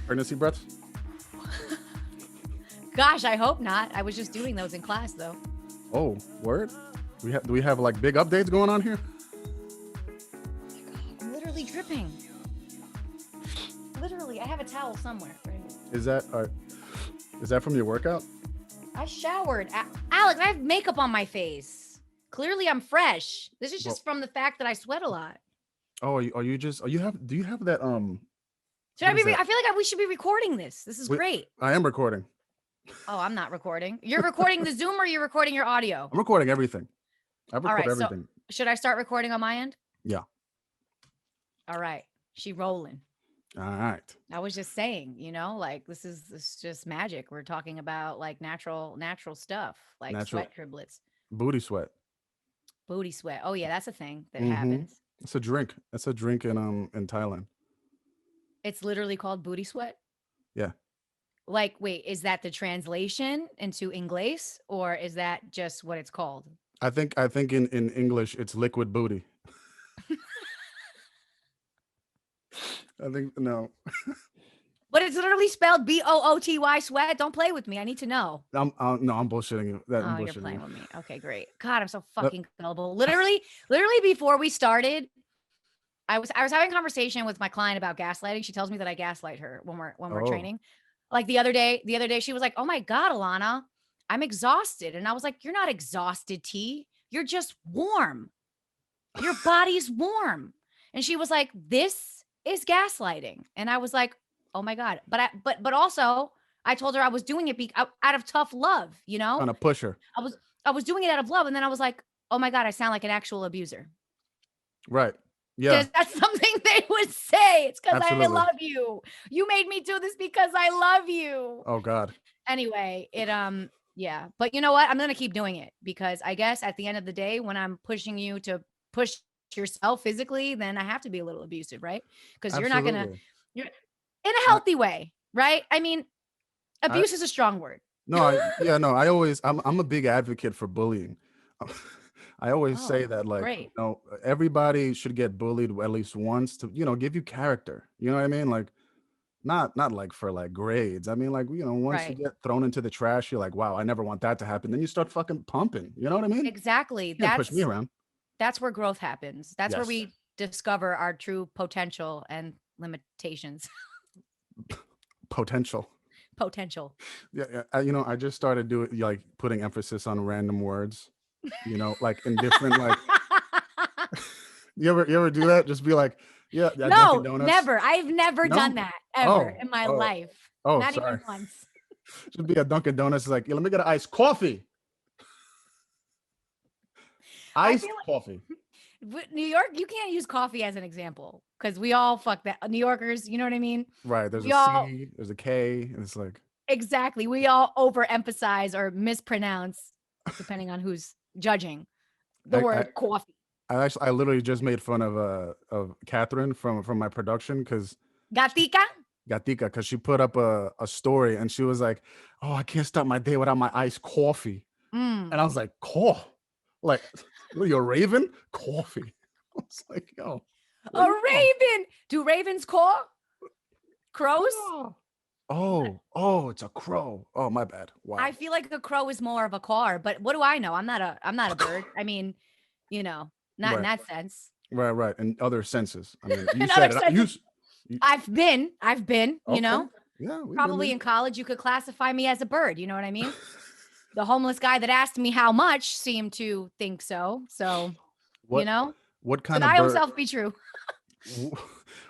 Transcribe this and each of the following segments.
Pregnancy breaths? Gosh, I hope not. I was just doing those in class though. Oh, word? Do we have like big updates going on here? I'm literally dripping. Literally, I have a towel somewhere. Right? Is that from your workout? I showered. Alex, I have makeup on my face. Clearly, I'm fresh. This is just from the fact that I sweat a lot. Oh, do you have that Should I be? I feel like we should be recording this. This is great. I am recording. Oh, I'm not recording. You're recording the Zoom, or you're recording your audio? I'm recording everything. I record All right, everything. So should I start recording on my end? Yeah. All right. She rolling. All right. I was just saying, like this is just magic. We're talking about like natural stuff, like sweat driblets. Booty sweat. Booty sweat. Oh yeah, that's a thing that happens. It's a drink. It's a drink in Thailand. It's literally called booty sweat. Yeah. Like, wait, is that the translation into English, or is that just what it's called? I think in English it's liquid booty. I think no. But it's literally spelled BOOTY sweat. Don't play with me. I need to know. I'm bullshitting you. You're playing with me. Okay, great. God, I'm so fucking gullible. Literally before we started, I was having a conversation with my client about gaslighting. She tells me that I gaslight her when we're training. Like the other day, she was like, "Oh my God, Alana, I'm exhausted." And I was like, "You're not exhausted, T. You're just warm. Your body's warm." And she was like, "This is gaslighting." And I was like, "Oh my God." But also I told her I was doing it out of tough love, On a pusher. I was doing it out of love. And then I was like, "Oh my God, I sound like an actual abuser." Right. Yeah. Because that's something they would say. It's because I love you. You made me do this because I love you. Oh God. Anyway, yeah. But you know what? I'm going to keep doing it because I guess at the end of the day, when I'm pushing you to push yourself physically, then I have to be a little abusive, right? Because you're in a healthy way, right? I mean, abuse is a strong word. No, I'm a big advocate for bullying. I always say that, like, everybody should get bullied at least once to, give you character. You know what I mean? Like, not like for like grades. I mean, like, once you get thrown into the trash, you're like, wow, I never want that to happen. Then you start fucking pumping. You know what I mean? Exactly. Push me around. That's where growth happens. That's where we discover our true potential and limitations. Potential. Yeah. I just started doing like putting emphasis on random words. Like in different like. You ever do that? Just be like, yeah. No, never. I've never done that ever in my life. Oh, not sorry. even once. Should be a Dunkin' Donuts. Like, yeah, let me get an iced coffee. Iced coffee. New York, you can't use coffee as an example because we all fuck that. New Yorkers, you know what I mean? Right. There's a C, there's a K, and it's like. Exactly. We all overemphasize or mispronounce, depending on who's judging, the word coffee. I literally just made fun of Catherine from my production because. Gatica, because she put up a story and she was like, "Oh, I can't start my day without my iced coffee." And I was like, "Cool, like you're a raven? Coffee." I was like, "Yo, a raven? Do ravens caw? Crows?" Oh, it's a crow. Oh, my bad. Wow. I feel like a crow is more of a car, but what do I know? I'm not a bird. I mean, not in that sense. Right. In other senses. I mean, you said it. I've been, Yeah. Probably in college, you could classify me as a bird. You know what I mean? The homeless guy that asked me how much seemed to think so. So, what kind of bird? Himself be true.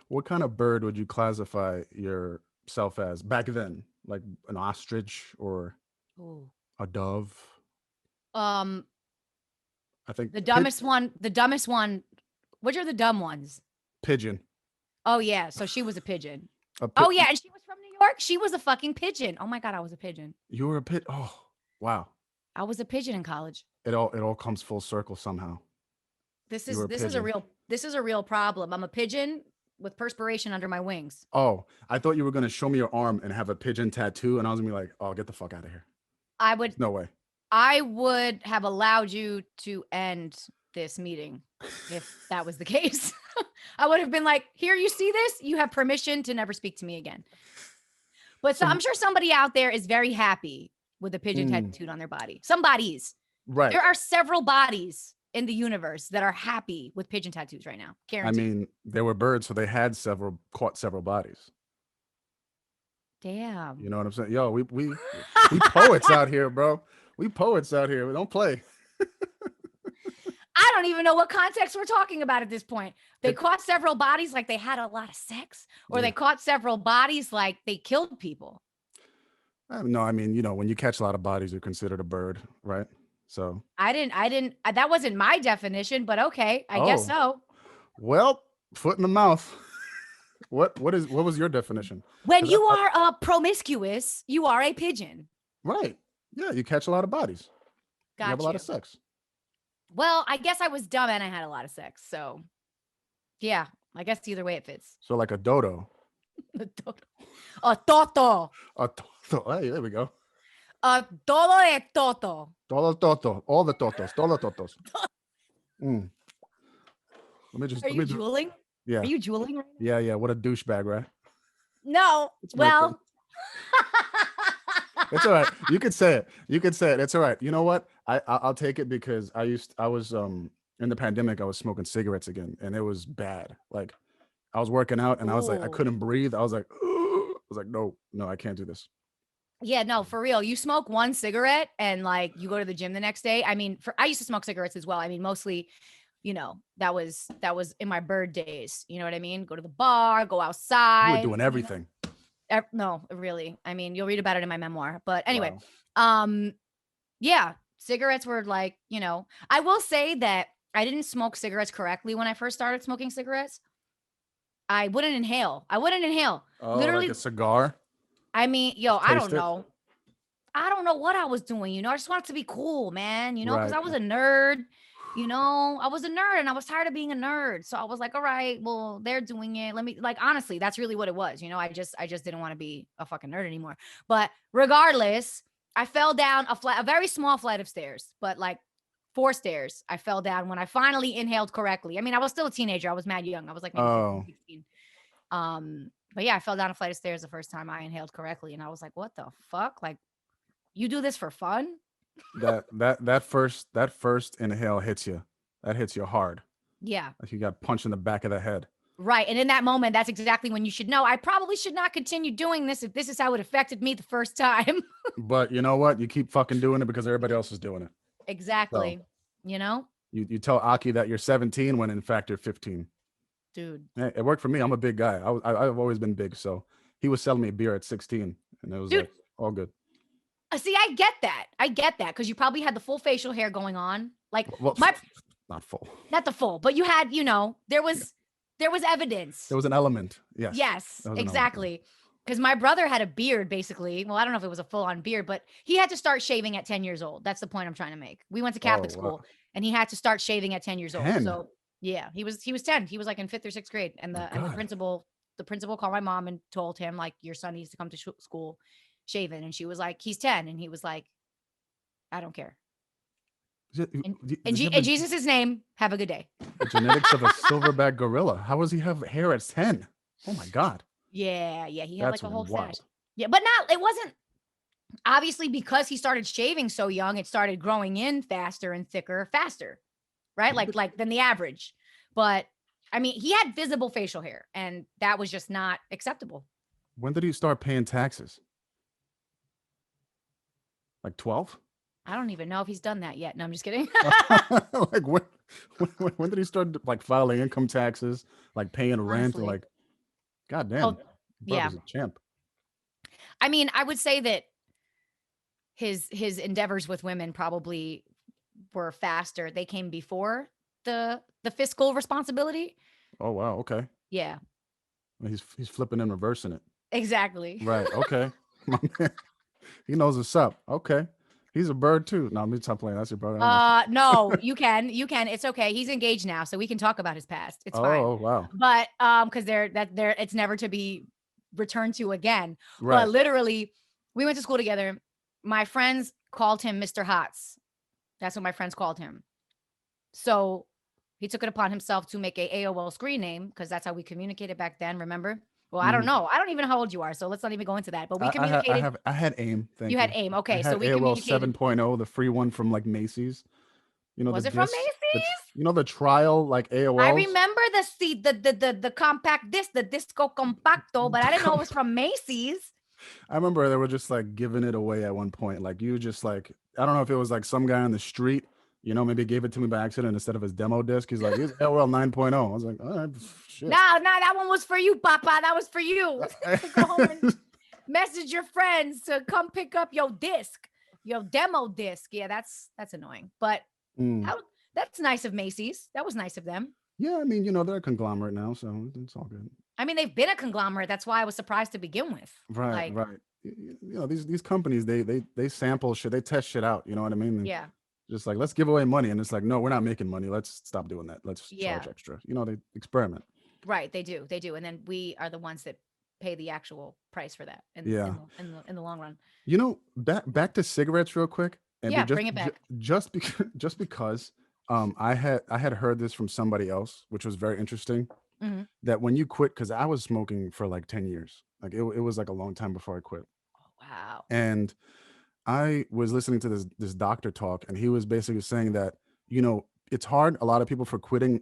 What kind of bird would you classify yourself as back then? Like an ostrich or a dove? I think the dumbest one. Which are the dumb ones? Pigeon. Oh yeah, so she was a pigeon. Oh yeah, and she was from New York. She was a fucking pigeon. Oh my God, I was a pigeon. You were a pigeon. Oh wow. I was a pigeon in college. It all comes full circle somehow. This is a real problem. I'm a pigeon with perspiration under my wings. Oh, I thought you were gonna show me your arm and have a pigeon tattoo, and I was gonna be like, "Oh, get the fuck out of here." No way. I would have allowed you to end this meeting if that was the case. I would have been like, "Here, you see this? You have permission to never speak to me again." But so Some I'm sure somebody out there is very happy with a pigeon tattooed on their body. Some bodies. right. There are several bodies in the universe that are happy with pigeon tattoos right now. I Guaranteed. mean, they were birds, so they had caught several bodies. You Damn. know what I'm saying? Yo, we poets out here, bro. We poets out here. We don't play. I don't even know what context we're talking about at this point. They It, caught several bodies like they had a lot of sex, or yeah. they caught several bodies like they killed people. No, I mean, when you catch a lot of bodies, you're considered a bird, right? So, That wasn't my definition, but okay, I guess oh, so. well, foot in the mouth. What was your definition? When 'Cause you are promiscuous, you are a pigeon. right. Yeah, you catch a lot of bodies. You have a Got lot of you. sex. Well, I guess I was dumb and I had a lot of sex. So, yeah, I guess either way it fits. So like a dodo. A toto. A hey, there we go. A todo de toto. Todo toto. All the totos. Todo totos. Mm. Are Let you me do. drooling? Yeah. Are you drooling right now? Yeah. What a douchebag, right? No. It's my thing. Well, It's all right. You could say it. It's all right. You know what? I'll take it because I was in the pandemic, I was smoking cigarettes again, and it was bad. Like I was working out and I was like, I ooh. couldn't breathe. I was like, no, I can't do this. Yeah, no, for real. You smoke one cigarette and like you go to the gym the next day. I mean, I used to smoke cigarettes as well. I mean, mostly, that was in my bird days. You know what I mean? Go to the bar, go You were outside. doing everything. No, really. I mean, you'll read about it in my memoir. But anyway, Wow. yeah, cigarettes were like, I will say that I didn't smoke cigarettes correctly when I first started smoking cigarettes. I wouldn't inhale. Oh, like Literally, a cigar? I mean, yo, Just I don't taste it. know. I don't know what I was doing. I just wanted to be cool, man, because Right. I was a nerd. I was a nerd and I was tired of being a nerd. So I was like, all right, well, they're doing it. Let me like honestly, that's really what it was. I just didn't want to be a fucking nerd anymore. But regardless, I fell down a very small flight of stairs, but like 4 stairs. I fell down when I finally inhaled correctly. I mean, I was still a teenager. I was mad young. I was like maybe 15, Oh, 16. But yeah, I fell down a flight of stairs the first time I inhaled correctly. And I was like, what the fuck? Like, you do this for fun? that first inhale hits you. That hits you hard. Yeah. Like you got punched in the back of the head. Right. And in that moment, that's exactly when you should know I probably should not continue doing this if this is how it affected me the first time. But you know what? You keep fucking doing it because everybody else is doing it. Exactly. So You you tell Aki that you're 17 when in fact you're 15. dude. Hey, it worked for me. I'm a big guy. I've always been big. So he was selling me beer at 16 and it was Dude, like all good. see, I get that. I get that because you probably had the full facial hair going on. Like Well, my not full. not the full, but you had, there was evidence. There was an element. Yes. Yes, exactly. Because my brother had a beard, basically. Well, I don't know if it was a full-on beard, but he had to start shaving at 10 years old. That's the point I'm trying to make. We went to Catholic school, and he had to start shaving at 10 years old. 10? So yeah, he was 10. He was like in 5th or 6th grade, and My the God. principal called my mom and told him like, your son needs to come to school shaven, and she was like, he's 10, and he was like, I don't care. In Jesus' name, have a good day. The genetics of a silverback gorilla. How does he have hair at 10? Oh my God. Yeah, he had That's like a whole wild. stash. Yeah, but it wasn't obviously because he started shaving so young, it started growing in faster and thicker, faster, right? Like than the average. But I mean, he had visible facial hair, and that was just not acceptable. When did he start paying taxes? Like 12? I don't even know if he's done that yet. No, I'm just kidding. Like when did he start like filing income taxes, like paying rent, and Honestly. like, God damn, Oh, yeah. was a champ. I mean, I would say that his endeavors with women probably were faster. They came before the fiscal responsibility. Oh wow, okay. Yeah. He's flipping and reversing it. Exactly. Right. Okay. My man, he knows what's up. Okay. He's a bird too. No, me stop playing. That's your brother. No, you can. It's okay. He's engaged now, so we can talk about his past. It's fine. Oh wow. But because it's never to be returned to again. Right. But literally, we went to school together. My friends called him Mr. Hots. That's what my friends called him. So he took it upon himself to make a AOL screen name because that's how we communicated back then. Remember? Well, I don't know. I don't even know how old you are, so let's not even go into that. But we communicated. I had AIM. You Thank had you. AIM. I Okay, so had we AOL communicated. 7.0, the free one from like Macy's. You know the Was it from disc, Macy's? you know the trial like I AOLs. remember the compact disc, the disco compacto, but I didn't know it was from Macy's. I remember they were just like giving it away at one point. Like you just like I don't know if it was like some guy on the street, maybe gave it to me by accident instead of his demo disc. He's like, "Here's AOL 9.0." I was like, "All right, shit." No, that one was for you, Papa. That was for you to go home and message your friends to come pick up your disc, your demo disc. Yeah, that's annoying, but Mm. that's nice of Macy's. That was nice of them. Yeah, I mean, they're a conglomerate now, so it's all good. I mean, they've been a conglomerate. That's why I was surprised to begin with. Right, Like, right. These companies they sample shit, they test shit out. You know what I mean? And yeah, just like let's give away money, and it's like no, we're not making money. Let's stop doing that. Let's yeah, charge extra. They experiment. right. They do, and then we are the ones that pay the actual price for that Yeah. in the long run. Back to cigarettes real quick, and Yeah, bring it back. just because I had heard this from somebody else, which was very interesting. Mm-hmm. That when you quit, because I was smoking for like 10 years, like it was like a long time before I quit, Wow. and I was listening to this doctor talk, and he was basically saying that it's hard a lot of people for quitting,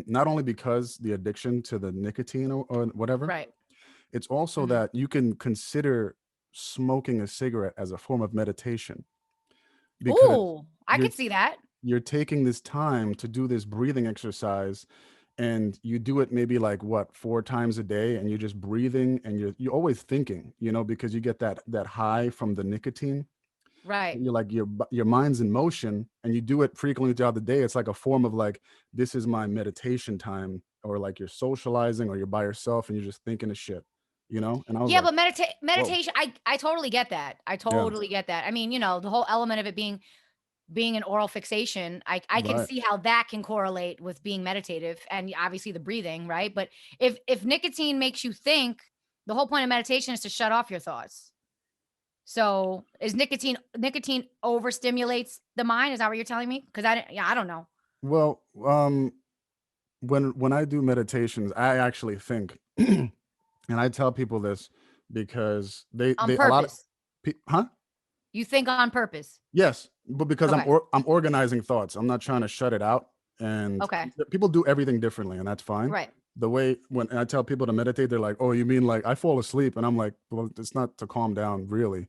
not only because the addiction to the nicotine or whatever. Right. It's also that you can consider smoking a cigarette as a form of meditation because Ooh, I you're could see that. you're taking this time to do this breathing exercise, and you do it maybe like what 4 times a day, and you're just breathing, and you're always thinking, because you get that high from the nicotine. Right. You're like your mind's in motion, and you do it frequently throughout the day. It's like a form of like, this is my meditation time, or like you're socializing, or you're by yourself and you're just thinking of shit, and I was Yeah, like, but whoa. meditation, I totally get that. I Yeah. totally get that. I mean, the whole element of it being an oral fixation, I can Right. see how that can correlate with being meditative and obviously the breathing, right? But if nicotine makes you think, the whole point of meditation is to shut off your thoughts. So is nicotine overstimulates the mind? Is that what you're telling me? Because I don't know. Well, when I do meditations, I actually think, and I tell people this because On a lot of purpose. huh? You think on purpose. Yes, but because Okay. I'm organizing thoughts. I'm not trying to shut it out. And Okay. people do everything differently, and that's fine. Right. The way when I tell people to meditate, they're like, "Oh, you mean like I fall asleep?" And I'm like, "Well, it's not to calm down, really.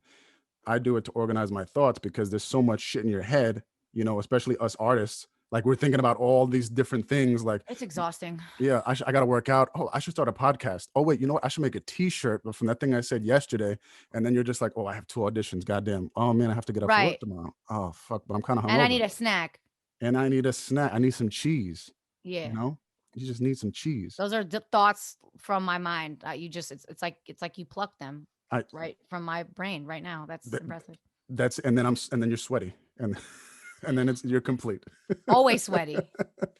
I do it to organize my thoughts because there's so much shit in your head, especially us artists. Like we're thinking about all these different things. Like, It's exhausting. yeah, I got to work out. Oh, I should start a podcast. Oh, wait, you know what? I should make a T-shirt from that thing I said yesterday. And then you're just like, oh, I have 2 auditions. Goddamn. Oh man, I have to get up for work Right. tomorrow. Oh fuck, but I'm kind of And I hungover, need a snack. and I need a snack. I need some cheese. You Yeah. know, you just need some cheese. Those are thoughts from my mind. It's like you pluck them I right from my brain right now. That's that, impressive. that's and then you're sweaty, and and then you're complete. Always sweaty. But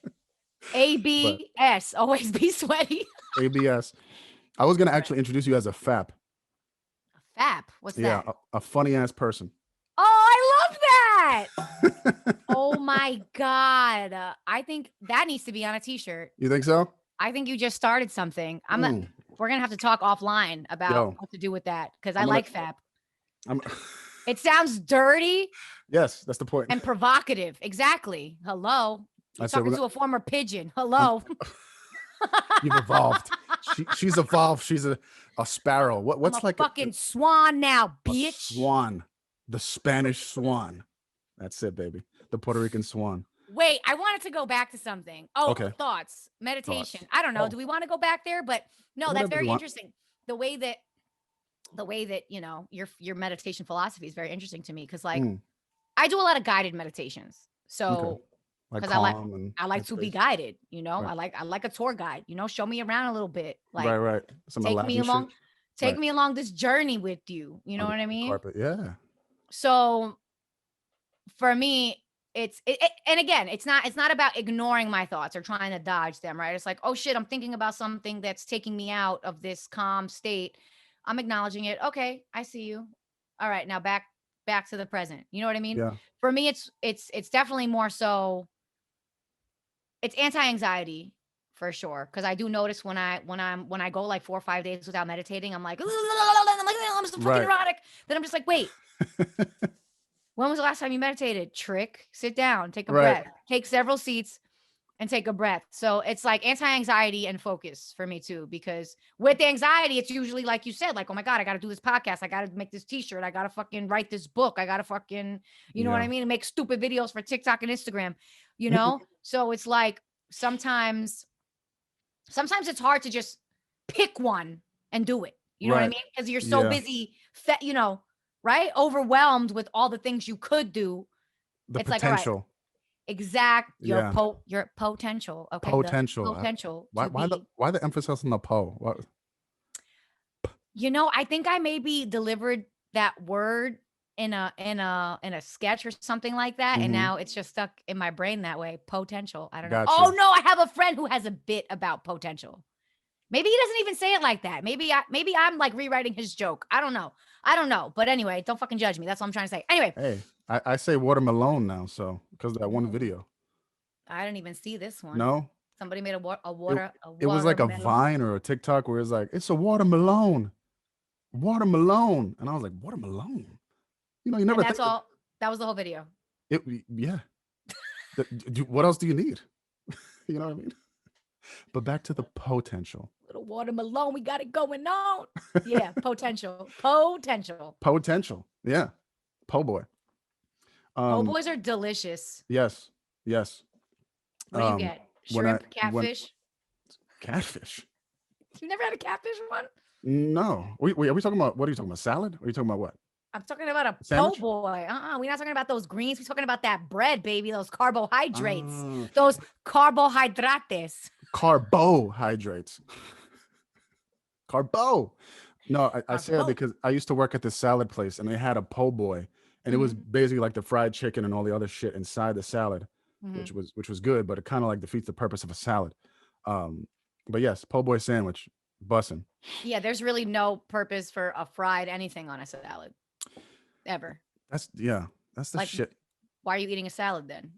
ABS. Always be sweaty. ABS. I was gonna Right. actually introduce you as a FAP. FAP. What's Yeah, that? a funny ass person. Oh, I love that. Oh my God. I think that needs to be on a t-shirt. You think so? I think you just started something. Mm. We're gonna have to talk offline about Yo, what to do with that because I I'm gonna. like FAP. I'm. It sounds dirty Yes, that's the point. and provocative. Exactly. Hello. I You're said talking we're to a former pigeon. gonna. Hello. You've evolved. She's evolved. She's a sparrow. I'm What's a like fucking swan now, a bitch. swan? The Spanish swan. That's it, baby. The Puerto Rican swan. Wait, I wanted to go back to something. Oh, Okay. thoughts, meditation. Thoughts. I don't know. Oh, Do we want to go back there? But no, that's whatever you very want. interesting. The way that your meditation philosophy is very interesting to me because like Mm, I do a lot of guided meditations. okay. So Like because calm and I like to be headspace. guided, Right. I like a tour guide, show me around a little bit. Right. Like Right. Some take me Aladdin shit. along, take Right. me along this journey with you. You know On the what I pink mean? carpet. Yeah. So for me, and again, it's not about ignoring my thoughts or trying to dodge them, right? It's like, oh shit, I'm thinking about something that's taking me out of this calm state. I'm acknowledging it. Okay, I see you. All right, now back to the present. You know what I mean? Yeah. For me, it's definitely more so it's anti-anxiety for sure. Because I do notice when I go like 4 or 5 days without meditating, I'm like, I'm so fucking Right. neurotic. Then I'm just like, wait, when was the last time you meditated? Trick, sit down, take a Right. breath, take several seats and take a breath. So it's like anti-anxiety and focus for me too, because with the anxiety, it's usually like you said, like, oh my God, I got to do this podcast. I got to make this t-shirt. I got to fucking write this book. I got to fucking, you know what Yeah. I mean? And make stupid videos for TikTok and Instagram, you know? So it's like sometimes it's hard to just pick one and do it. You know what I Right. mean? Because you're so Yeah. busy, you know, right? Overwhelmed with all the things you could do. The It's like, all right, potential. your Yeah. your potential, okay? The Potential. potential Why to why the be, why the emphasis on the po? What? you know, I think I maybe delivered that word in a sketch or something like that, and Mm-hmm. now it's just stuck in my brain that way. Potential. I don't know. Got Oh you. no, I have a friend who has a bit about potential. Maybe he doesn't even say it like that. Maybe I'm like rewriting his joke. I don't know. I don't know. But anyway, don't fucking judge me. That's what I'm trying to say. Anyway, Hey, I say watermelon now, so because of that one oh, video. I didn't even see this one. No, Somebody made it a it was like a watermelon. Vine or a TikTok where it's like it's a watermelon, watermelon, and I was like watermelon. You know, you And never that's think of all. That was the whole video. it. Yeah. What else do you need? You know what I mean? But back to the potential. Little watermelon, we got it going on. Yeah, potential. Potential. Potential. Yeah. Po boy. Po' Um. boys are delicious. Yes. Yes. What do you get? When Shrimp, catfish? catfish. You never had a catfish one? No. Wait, are we talking about what are you talking about? Salad? Or are you talking about what? I'm talking about a po' Sandwich? boy. We're not talking about those greens. We're talking about that bread, baby. Those carbohydrates. Uh, Those carbohydrates. carbohydrates. Carbo. No, I say that Carbo. because I used to work at this salad place and they had a po' boy, and it was Mhm, basically like the fried chicken and all the other shit inside the salad, mhm. which was good, but it kind of like defeats the purpose of a salad. Um, but yes, po' boy sandwich, bussin'. Yeah, there's really no purpose for a fried anything on a salad ever. That's the Like, shit. why are you eating a salad then?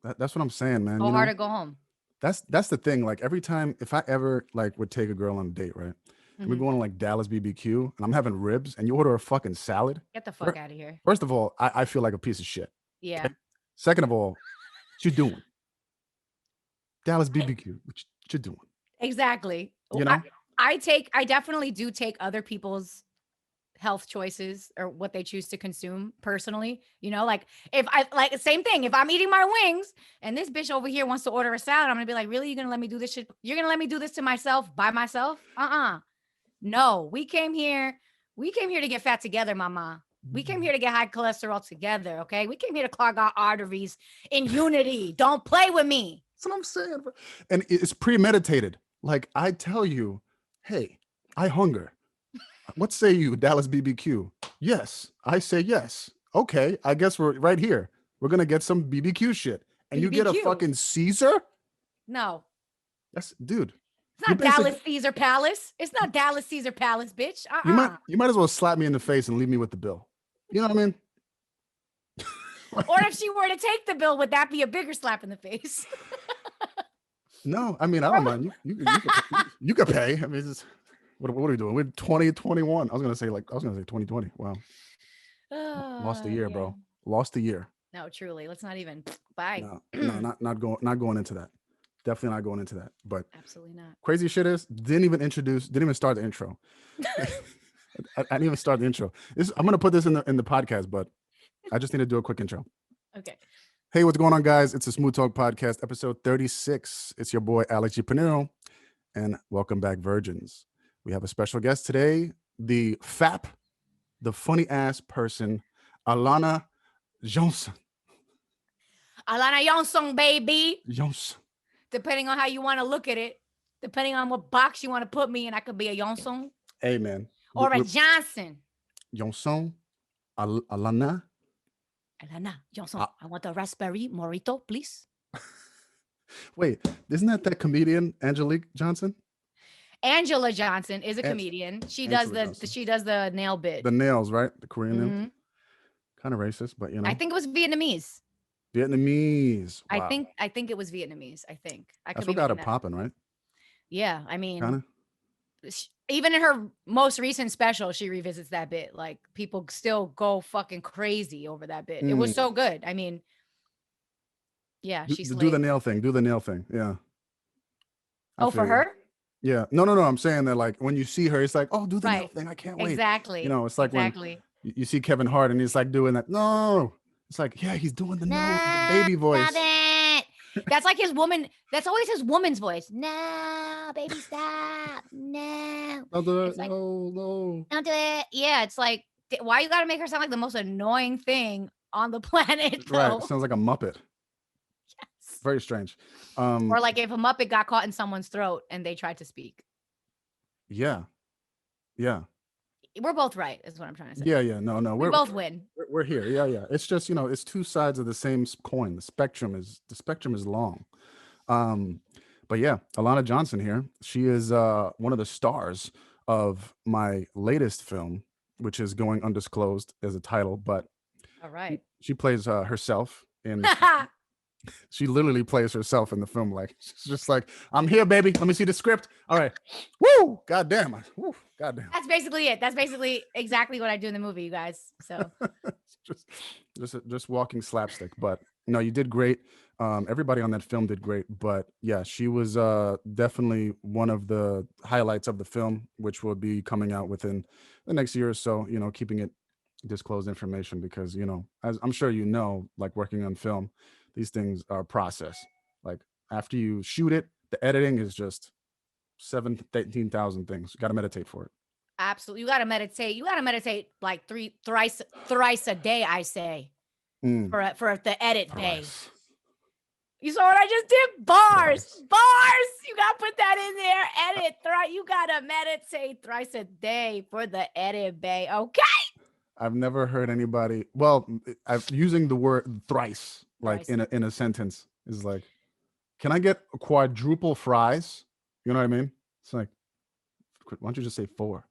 That's what I'm saying, man. Go You hard know, or go home. that's the thing. Like every time, if I ever like would take a girl on a date, right? And we're Mhm. going to like Dallas BBQ, and I'm having ribs, and you order a fucking salad. Get the fuck fir- out of here. First of all, I feel like a piece of shit. Yeah. Okay. Second of all, what you doing? Dallas I BBQ. What you doing? exactly. You know? I definitely do take other people's health choices or what they choose to consume personally. You know, like if I like same thing, if I'm eating my wings and this bitch over here wants to order a salad, I'm gonna be like, really? You're gonna let me do this shit? You're gonna let me do this to myself by myself? No, we came here to get fat together, mama. We came here to get high cholesterol together, okay? We came here to clog our arteries in unity. Don't play with me. That's what I'm saying. And it's premeditated. Like I tell you, hey, I hunger. What say you, Dallas BBQ? Yes, I say yes. Okay, I guess we're right here. We're gonna get some BBQ shit, and you get a BBQ. fucking Caesar. No, That's dude. it's You not Dallas basically Caesar Palace. It's not Dallas Caesar Palace, bitch. you might as well slap me in the face and leave me with the bill. You know what I mean? Or if she were to take the bill, would that be a bigger slap in the face? No, I mean I don't mind. You could pay. I mean, it's just, what are we doing? We're 2021. I was gonna say 2020. Wow, lost a year, Yeah. bro. Lost a year. No, truly. Let's not even. Bye. No, not going into that. Definitely not going into that. But Absolutely not. crazy shit is didn't even start the intro. I didn't even start the intro. I'm gonna put this in the podcast, but I just need to do a quick intro. Okay. Hey, what's going on, guys? It's a Smooth Talk Podcast, episode 36. It's your boy Alex G. Pinero, and welcome back, virgins. We have a special guest today, the FAP, the funny ass person, Alana Johnson. Alana Johnson, baby. Johnson. Depending on how you want to look at it, depending on what box you want to put me in, I could be a Johnson Hey, man. or a Johnson. Johnson, Alana. Alana Johnson, I want a raspberry morito, please. Wait, isn't that comedian Angelique Johnson? Angela Johnson is a comedian. She does the nail bit. The nails, right? The Korean nails. Mhm. Kind of racist, but you know. I think it was Vietnamese. Vietnamese. Wow. I think it was Vietnamese. I think I That's could what be got making it that. popping, right? Yeah, I Kind mean, of. even in her most recent special, she revisits that bit. Like people still go fucking crazy over that bit. It was Mm. so good. I mean, yeah, she Do the slayed. nail thing. Do the nail thing. Yeah, I Oh, feel for you. her? Yeah. No, no, no. I'm saying that like when you see her, it's like, oh, do the nail Right. thing. I can't wait. You Exactly. know, it's like when Exactly. you see Kevin Hart and he's like doing that. No, it's like, yeah, he's doing the no, the No, baby stop voice. it. That's like his woman. That's always his woman's voice. No, baby, stop. No. No, It's like, no, no. don't do it. Yeah, it's like, why you gotta make her sound like the most annoying thing on the planet, Right. though? Sounds like a Muppet. Yes. Very strange. Or like if a Muppet got caught in someone's throat and they tried to speak. Yeah. Yeah. We're both right, is what I'm trying to say. Yeah. Yeah. No, no. We both win. We're here. Yeah. Yeah. It's just, it's two sides of the same coin. The spectrum is long. Um, but yeah, Alana Johnson here. She is one of the stars of my latest film, which is going undisclosed as a title, but All right. she plays herself in the film. She literally plays herself in the film. Like she's just like, I'm here, baby. Let me see the script. All right. Woo! Goddamn. Woo! Goddamn. That's basically it. That's basically exactly what I do in the movie, you guys. So just just walking slapstick. But no, you did great. Everybody on that film did great. But yeah, she was definitely one of the highlights of the film, which will be coming out within the next year or so. Keeping it disclosed information because as I'm sure like working on film, these things are process. Like after you shoot it, the editing is just 17,000 things. You got to meditate for it. absolutely, you gotta meditate. You gotta meditate like thrice a day, I say, Mm. for the edit bay. Thrice. You saw what I just did? Bars, Thrice. bars. You gotta put that in there. Edit thrice. You gotta meditate thrice a day for the edit bay. Okay. I've never heard anybody. Well, I've using the word thrice like Thrice. in a sentence is like, can I get quadruple fries? You know what I mean? It's like, why don't you just say four?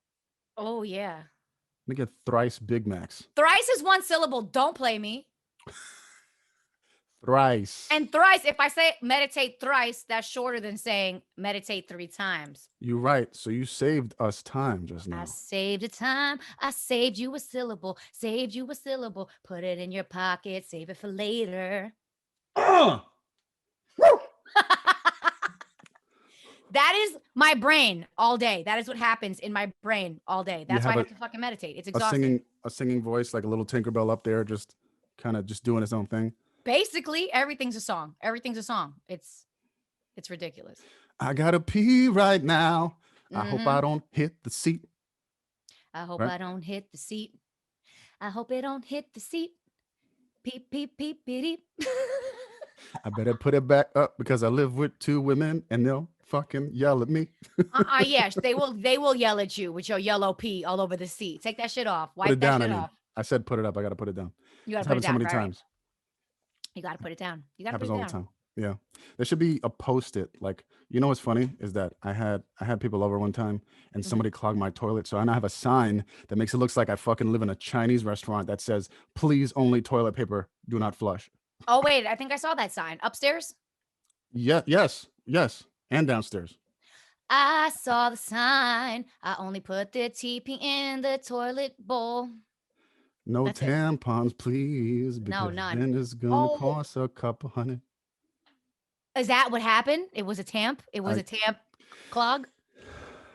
Oh yeah. Let me get thrice Big Macs. Thrice is one syllable. Don't play me. Thrice. And thrice, if I say meditate thrice, that's shorter than saying meditate 3 times. You're right. So you saved us time just now. I saved a time. I saved you a syllable. Saved you a syllable. Put it in your pocket. Save it for later. That is my brain all day. That is what happens in my brain all day. That's why I have to fucking meditate. It's exhausting. A singing voice, like a little Tinkerbell up there, just kind of just doing its own thing. Basically, everything's a song. Everything's a song. It's ridiculous. I gotta pee right now. I hope I don't hit the seat. I hope I don't hit the seat. I hope it don't hit the seat. Peep, peep, peep, beep. I better put it back up because I live with 2 women and they'll fucking yell at me. Yes, they will. They will yell at you with your yellow pee all over the seat. Take that shit off. Put Wipe it that down. shit off. I said put it up. I gotta put it down. You gotta It's put happened it so down. many Right. times. You gotta put it down. You gotta put Happens it all down. the time. Yeah, there should be a post-it. Like, what's funny is that I had people over one time and somebody clogged my toilet, so I now have a sign that makes it looks like I fucking live in a Chinese restaurant that says, "Please only toilet paper, do not flush." Oh wait, I think I saw that sign upstairs. Yeah, yes, and downstairs. I saw the sign. I only put the TP in the toilet bowl. No That's it. tampons, please, No, because none. then it's gonna cost a couple hundred. Is that what happened? It was a tamp. It was a tamp clog.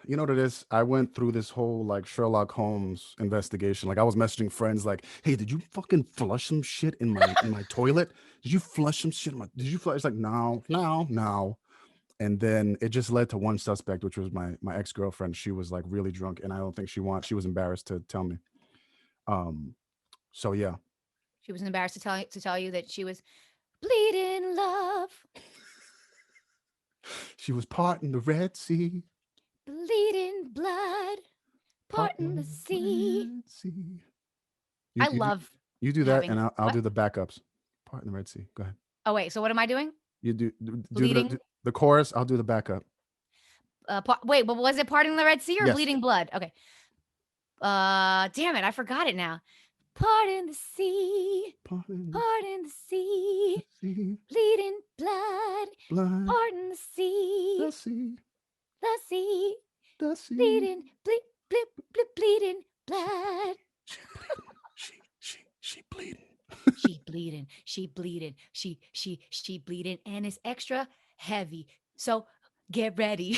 You know what it is? I went through this whole like Sherlock Holmes investigation. Like I was messaging friends like, "Hey, did you fucking flush some shit in my toilet? Did you flush some shit in my did you flush?" It's like, no, no, no. And then it just led to one suspect, which was my ex-girlfriend. She was like really drunk and I don't think she was embarrassed to tell me. So yeah. She was embarrassed to tell you that she was bleeding love. She was parting the Red Sea. Bleeding blood. Parting the sea. I love. You do that, and I'll do the backups. Parting the Red Sea. Go ahead. Oh wait, so what am I doing? You do the chorus. I'll do the backup. Wait, but was it parting the Red Sea or Yes. bleeding blood? Okay. Damn it, I forgot it now. Pardon the sea, pardon the sea, bleeding blood, pardon the sea, The sea, the bleeding, she bleeding, she bleeding, and it's extra heavy. So get ready.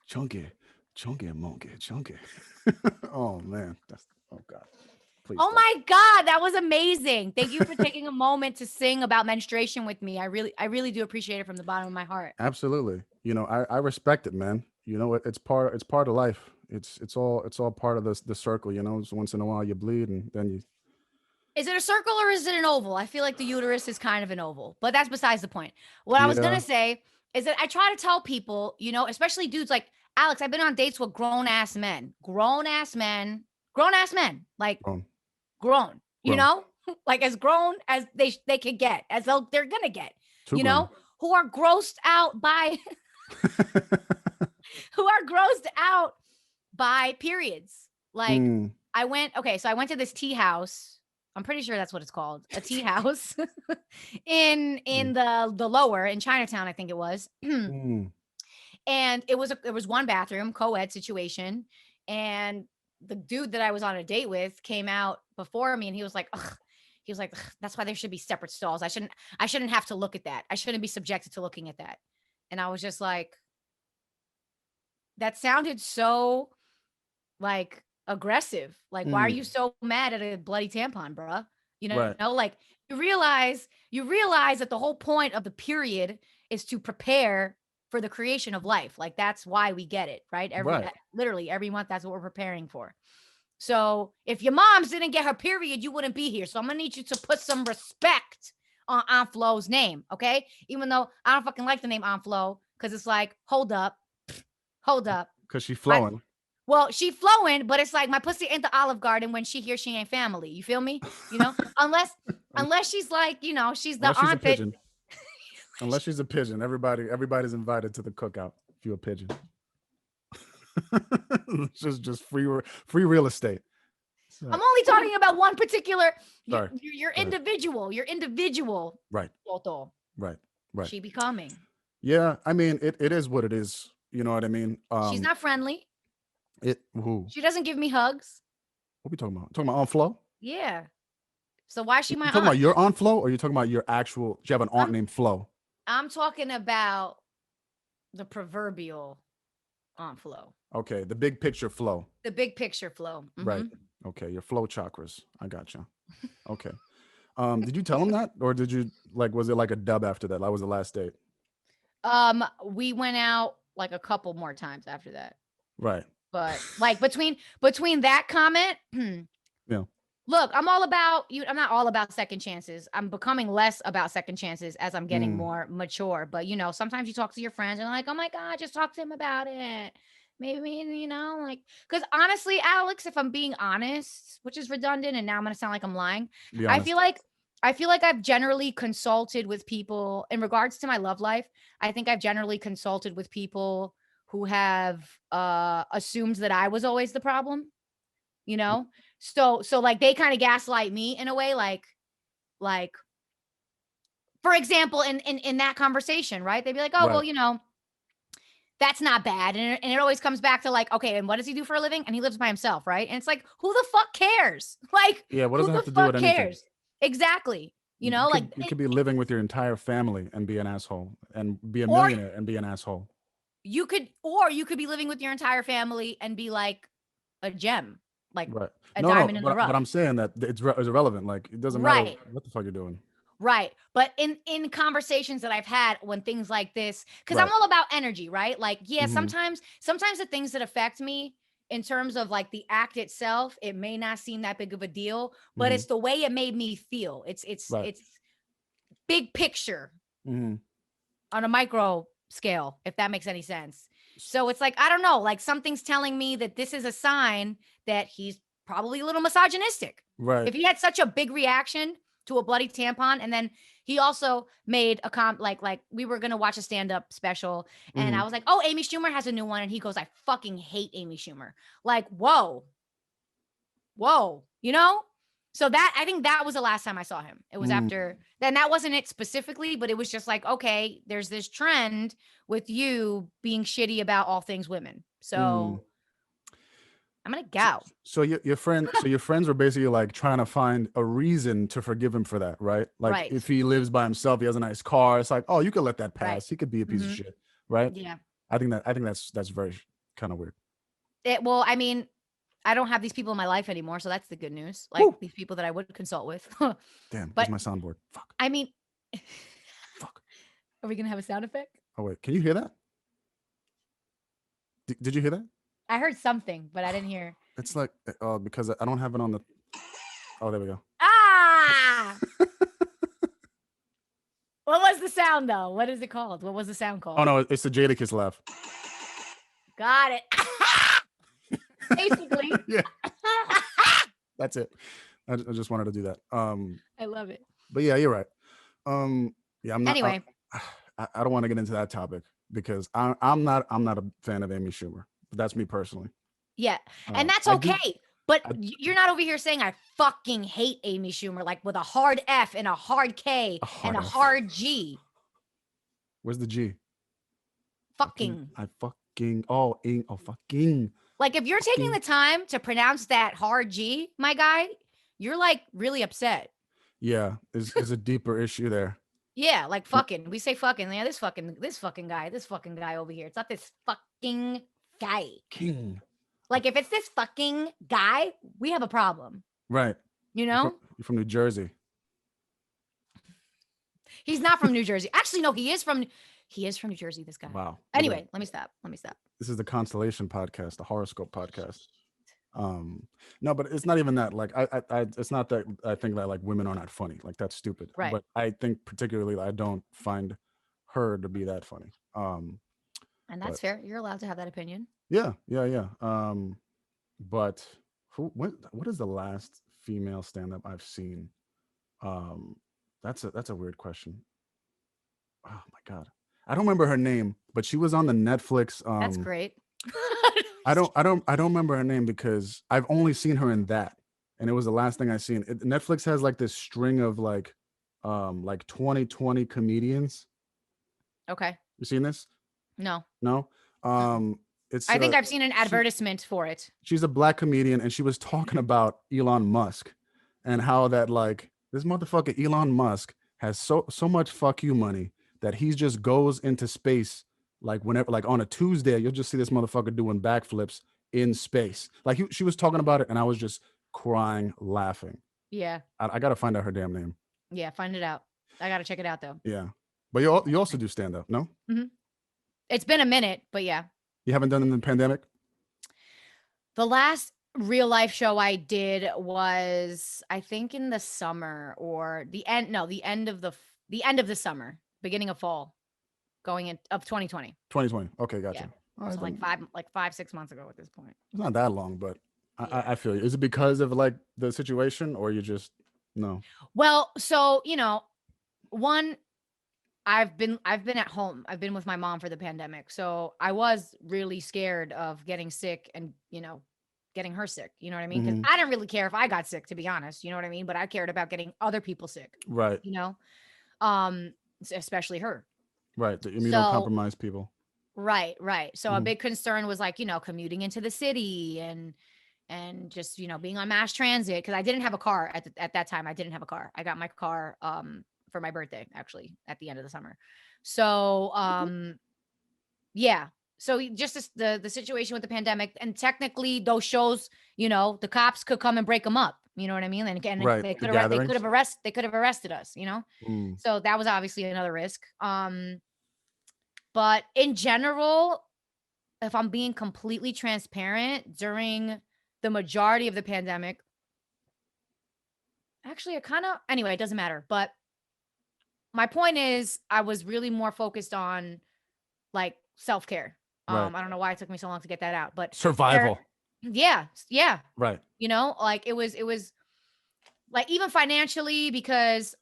Chunky, chunky monkey, chunky. Oh man, oh god. Please Oh stop. my God, that was amazing. Thank you for taking a moment to sing about menstruation with me. I really do appreciate it from the bottom of my heart. Absolutely. I respect it, man. It's part of life. It's all part of the circle, Just once in a while you bleed and then you Is it a circle or is it an oval? I feel like the uterus is kind of an oval, but that's besides the point. What I was yeah. gonna say is that I try to tell people, especially dudes like Alex, I've been on dates with grown ass men, like Grown. grown, Grown. like as grown as they could get, as they're gonna get, Too grown. who are grossed out by periods. Like Mm, so I went to this tea house. I'm pretty sure that's what it's called. A tea house in mm, the lower in Chinatown, I think it was. mm. And it was one bathroom, co-ed situation. And the dude that I was on a date with came out before me and he was like, ugh. He was like, that's why there should be separate stalls. I shouldn't have to look at that. I shouldn't be subjected to looking at that. And I was just like, that sounded so like aggressive. Like, why are you Mm. so mad at a bloody tampon, bruh? Right. Like you realize that the whole point of the period is to prepare for the creation of life. Like that's why we get it, right? Right. Literally every month, that's what we're preparing for. So if your mom's didn't get her period, you wouldn't be here. So I'm gonna need you to put some respect on Aunt Flo's name, okay? Even though I don't fucking like the name Aunt Flo, because it's like, hold up. Because she's My flowing. well, she flowing, but it's like my pussy ain't the Olive Garden when she hears she ain't family. You feel me? Unless Un- unless she's like, she's the Unless she's a aunt that pigeon. Unless she's a pigeon. Everybody's invited to the cookout if you're a pigeon. It's just free real estate. So, I'm only talking about one particular. sorry. You're Go ahead. individual. You're individual. Right. Toto. Right. Right. She becoming. Yeah. I mean, it is what it is. You know what I mean? She's not friendly. Who? She doesn't give me hugs. What are we talking about? Talking about on flow? Yeah. So why is she my You talking about aunt? your on flow, or you talking about your actual? Do you have an aunt I'm named Flo? I'm talking about the proverbial Aunt Flo. Okay, the big picture flow. The big picture Flo. Right. Okay, your flow chakras. I gotcha. Okay. Did you tell him that, or did you was it like a dub after that? That was the last date. We went out like a couple more times after that. Right. But like between that comment, Yeah. look, I'm all about you. I'm not all about second chances. I'm becoming less about second chances as I'm getting more mature. But sometimes you talk to your friends and like, oh my God, just talk to him about it. Maybe, because honestly, Alex, if I'm being honest, which is redundant, and now I'm gonna sound like I'm lying. Be I honest. feel like I've generally consulted with people in regards to my love life. I think I've generally consulted with people who have assumed that I was always the problem, you know? So like they kind of gaslight me in a way, like for example, in that conversation, right? They'd be like, oh, Right. well, that's not bad. And it always comes back to like, okay, and what does he do for a living? And he lives by himself, right? And it's like, who the fuck cares? Like, Yeah. What does who it have the to do with fuck anything? cares? Exactly. Like, You could be living with your entire family and be an asshole, and be a or millionaire and be an asshole. you could be living with your entire family and be like a gem, like Right. a No, no. diamond in the But rough. I'm saying that it's irrelevant. Like it doesn't matter Right. what the fuck you're doing. Right. But in conversations that I've had when things like this, because I'm Right. all about energy, right? Like, yeah, Hmm. sometimes the things that affect me in terms of like the act itself, it may not seem that big of a deal, but Hmm. it's the way it made me feel. Right. It's big picture Hmm. on a micro scale, if that makes any sense. So it's like, I don't know, like something's telling me that this is a sign that he's probably a little misogynistic. Right. If he had such a big reaction to a bloody tampon, and then he also made a like we were gonna watch a stand-up special, and Hmm. I was like, oh, Amy Schumer has a new one, and he goes, I fucking hate Amy Schumer. Like, whoa, you know? So that I think that was the last time I saw him. It was Mm. after then. That wasn't it specifically, but it was just like, okay, there's this trend with you being shitty about all things women. Mm. So I'm gonna So, go. so your friends were basically like trying to find a reason to forgive him for that, right? Like Right. if he lives by himself, he has a nice car. It's like, oh, you could let that Right. pass. He could be a piece of Mm-hmm. shit, right? Yeah. I think that's very kind of weird. Well, I mean, I don't have these people in my life anymore, so that's the good news. Like Woo! these people that I would consult with. Damn, where's But my soundboard? Fuck. I mean, Fuck. are we gonna have a sound effect? Oh wait, can you hear that? Did you hear that? I heard something, but I didn't hear. It's like because I don't have it on the. Oh, there we go. Ah! What was the sound though? What is it called? What was the sound called? Oh no, it's the Jadakiss laugh. Got it. Basically. Yeah, that's it. I just wanted to do that. I love it. But yeah, you're right. Yeah, I'm not. Anyway. I don't want to get into that topic because I'm not a fan of Amy Schumer. But that's me personally. Yeah, and that's okay. But I- you're not over here saying I fucking hate Amy Schumer, like with a hard F and a hard K and a F. hard G. Where's the G? Fucking. Fucking. Like if you're taking the time to pronounce that hard G, my guy, you're like really upset. Yeah, there's a deeper issue there. Yeah, like fucking. We say fucking. Yeah, this fucking guy over here. It's not this fucking guy. King. Like if it's this fucking guy, we have a problem. Right. You know? You're from New Jersey. He's not from New Jersey. Actually, no, he is from New Jersey, this guy. Wow. Anyway, let me stop. This is the Constellation podcast, the horoscope podcast. No, but it's not even that. Like I it's not that I think that like women are not funny. Like that's stupid. Right. But I think particularly I don't find her to be that funny. And that's fair. You're allowed to have that opinion. Yeah. But what is the last female stand-up I've seen? That's a weird question. Oh my God. I don't remember her name, but she was on the Netflix. That's great. I don't remember her name because I've only seen her in that, and it was the last thing I seen. Netflix has like this string of like 2020 comedians. Okay. You seen this? No. It's. I think I've seen an advertisement for it. She's a black comedian, and she was talking about Elon Musk, and how that like this motherfucker Elon Musk has so much fuck you money that he just goes into space. Like whenever, like on a Tuesday, you'll just see this motherfucker doing backflips in space. Like she was talking about it, and I was just crying, laughing. Yeah. I gotta find out her damn name. Yeah, find it out. I gotta check it out though. Yeah, but you also do stand up, no? Mm-hmm. It's been a minute, but yeah. You haven't done it in the pandemic? The last real life show I did was, I think, in the summer or the end of the summer, beginning of fall. Going in of 2020. 2020. Okay, gotcha. Yeah. So like 5-6 months ago at this point. It's not that long, but I feel you. Is it because of like the situation, or you just no? Well, so one, I've been at home. I've been with my mom for the pandemic, so I was really scared of getting sick and getting her sick. You know what I mean? Because I didn't really care if I got sick, to be honest. You know what I mean? But I cared about getting other people sick. Right. Especially her. Right. The immunocompromised people. Right. So a big concern was like, commuting into the city and just, being on mass transit. Cause I didn't have a car at that time. I didn't have a car. I got my car for my birthday, actually, at the end of the summer. So yeah. So just the situation with the pandemic, and technically those shows, the cops could come and break them up. You know what I mean? And right. they could have arrested us, So that was obviously another risk. But in general, if I'm being completely transparent, during the majority of the pandemic, actually, anyway, it doesn't matter. But my point is, I was really more focused on like self-care. Right. I don't know why it took me so long to get that out, but survival. Yeah. Right. Like it was like even financially, because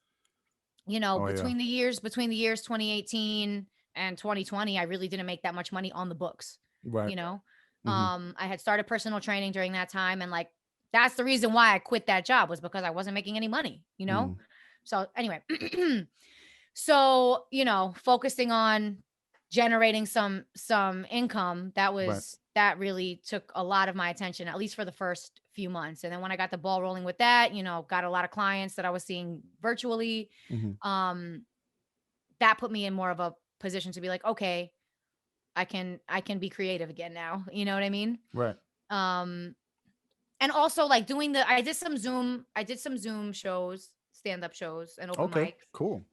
between the years 2018 and 2020, I really didn't make that much money on the books. Right. I had started personal training during that time, and like that's the reason why I quit that job, was because I wasn't making any money, So anyway, so focusing on generating some income, that was that really took a lot of my attention, at least for the first few months. And then when I got the ball rolling with that, got a lot of clients that I was seeing virtually. Mhm. Um, that put me in more of a position to be like, okay, I can be creative again now. You know what I mean? Right. Um, and also like I did some Zoom shows, stand-up shows and open Okay. mics, Cool.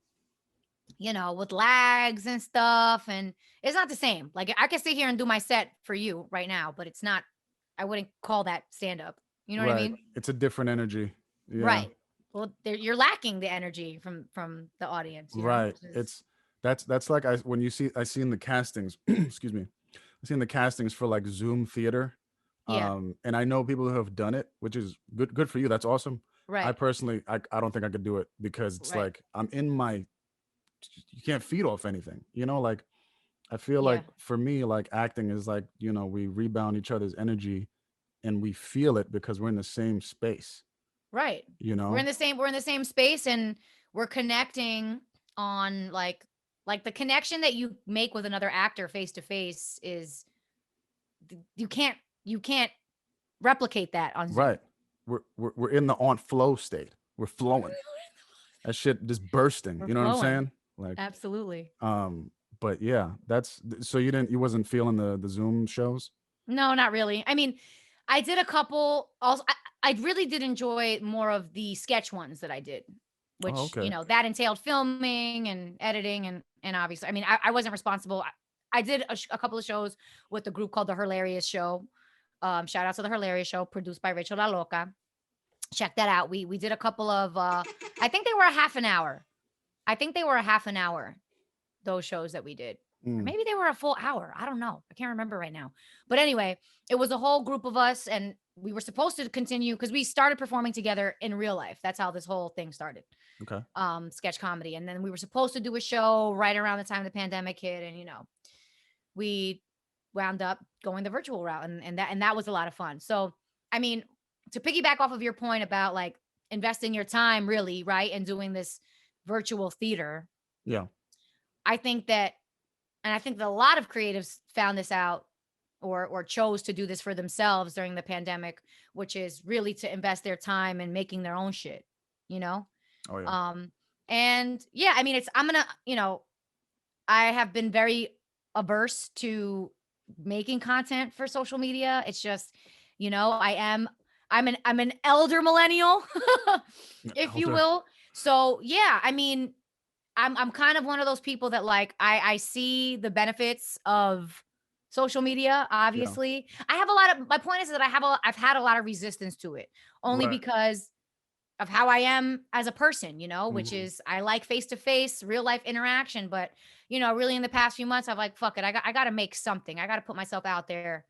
with lags and stuff. And it's not the same. Like I can sit here and do my set for you right now, but it's not, I wouldn't call that stand-up. You know what I Right. mean? It's a different energy. Yeah. Right. Well, you're lacking the energy from the audience, Right. which is That's like I see in the castings, excuse me. I see in the castings for like Zoom theater. yeah, And I know people who have done it, which is good for you. That's awesome. I right, personally I don't think I could do it because it's right, like I'm in my you can't feed off anything. Like I feel yeah, like for me, like acting is like, we rebound each other's energy and we feel it because we're in the same space, right. you We're in know? the same space, and we're connecting on like the connection that you make with another actor face to face is you can't you can't replicate that on Zoom. Right. We're in the on flow state. We're flowing. That shit just bursting. We're You know what I'm flowing. saying? Like, Absolutely. but yeah, so you wasn't feeling the Zoom shows? No, not really. I mean, I did a couple also I really did enjoy more of the sketch ones that I did, Oh, which, okay. that entailed filming and editing and obviously, I mean, I wasn't responsible. I did a couple of shows with a group called The Hilarious Show. Shout out to The Hilarious Show, produced by Rachel La Loca. Check that out. We did a couple of I think they were a half an hour. I think they were a half an hour, those shows that we did. Or Mm, maybe they were a full hour. I don't know. I can't remember right now. But anyway, it was a whole group of us and we were supposed to continue because we started performing together in real life. That's how this whole thing started. okay. Sketch comedy. And then we were supposed to do a show right around the time the pandemic hit. And we wound up going the virtual route and that was a lot of fun. So I mean, to piggyback off of your point about like investing your time really, right, and doing this virtual theater, Yeah. I think that and I think that a lot of creatives found this out or chose to do this for themselves during the pandemic, which is really to invest their time in making their own shit, you know? Oh yeah. Um, and yeah, I mean, I'm gonna, I have been very averse to making content for social media. It's just, I'm an elder millennial, if you Elder. will. So yeah, I mean, I'm kind of one of those people that like I see the benefits of social media, Yeah. obviously. I have a lot of my point is that I've had a lot of resistance to it only Right. because of how I am as a person, which Mhm. is I like face to face, real life interaction, but really in the past few months I've like fuck it, I got to make something. I got to put myself out there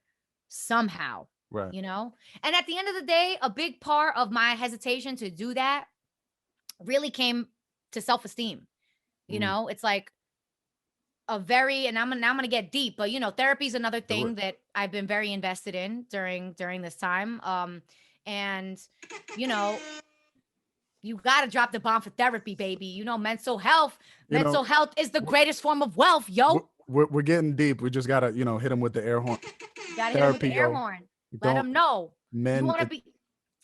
somehow, Right. you know? And at the end of the day, a big part of my hesitation to do that really came to self-esteem. Mhm. It's like a very and I'm gonna get deep, but therapy is another Do thing it. that I've been very invested in during this time. And you know, you gotta drop the bomb for therapy, baby. Mental health. You know, Mental health is the we're, greatest form of wealth, we're, yo. we're getting deep. We just gotta, hit them with the air horn. You gotta hit him with Therapy, the air yo. horn. Let Don't him know. You men. wanna be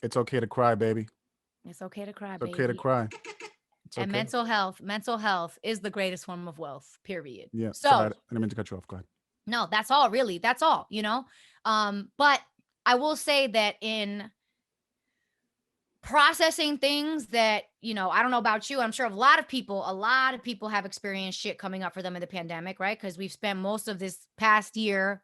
It's okay to cry, baby. It's okay to cry, It's okay to baby. cry. It's And okay. mental health is the greatest form of wealth, period. Yeah. Sorry, I So didn't mean to cut you off. Go ahead. no, that's all really. That's all. But I will say that in processing things that, I don't know about you, I'm sure a lot of people have experienced shit coming up for them in the pandemic, right? Because we've spent most of this past year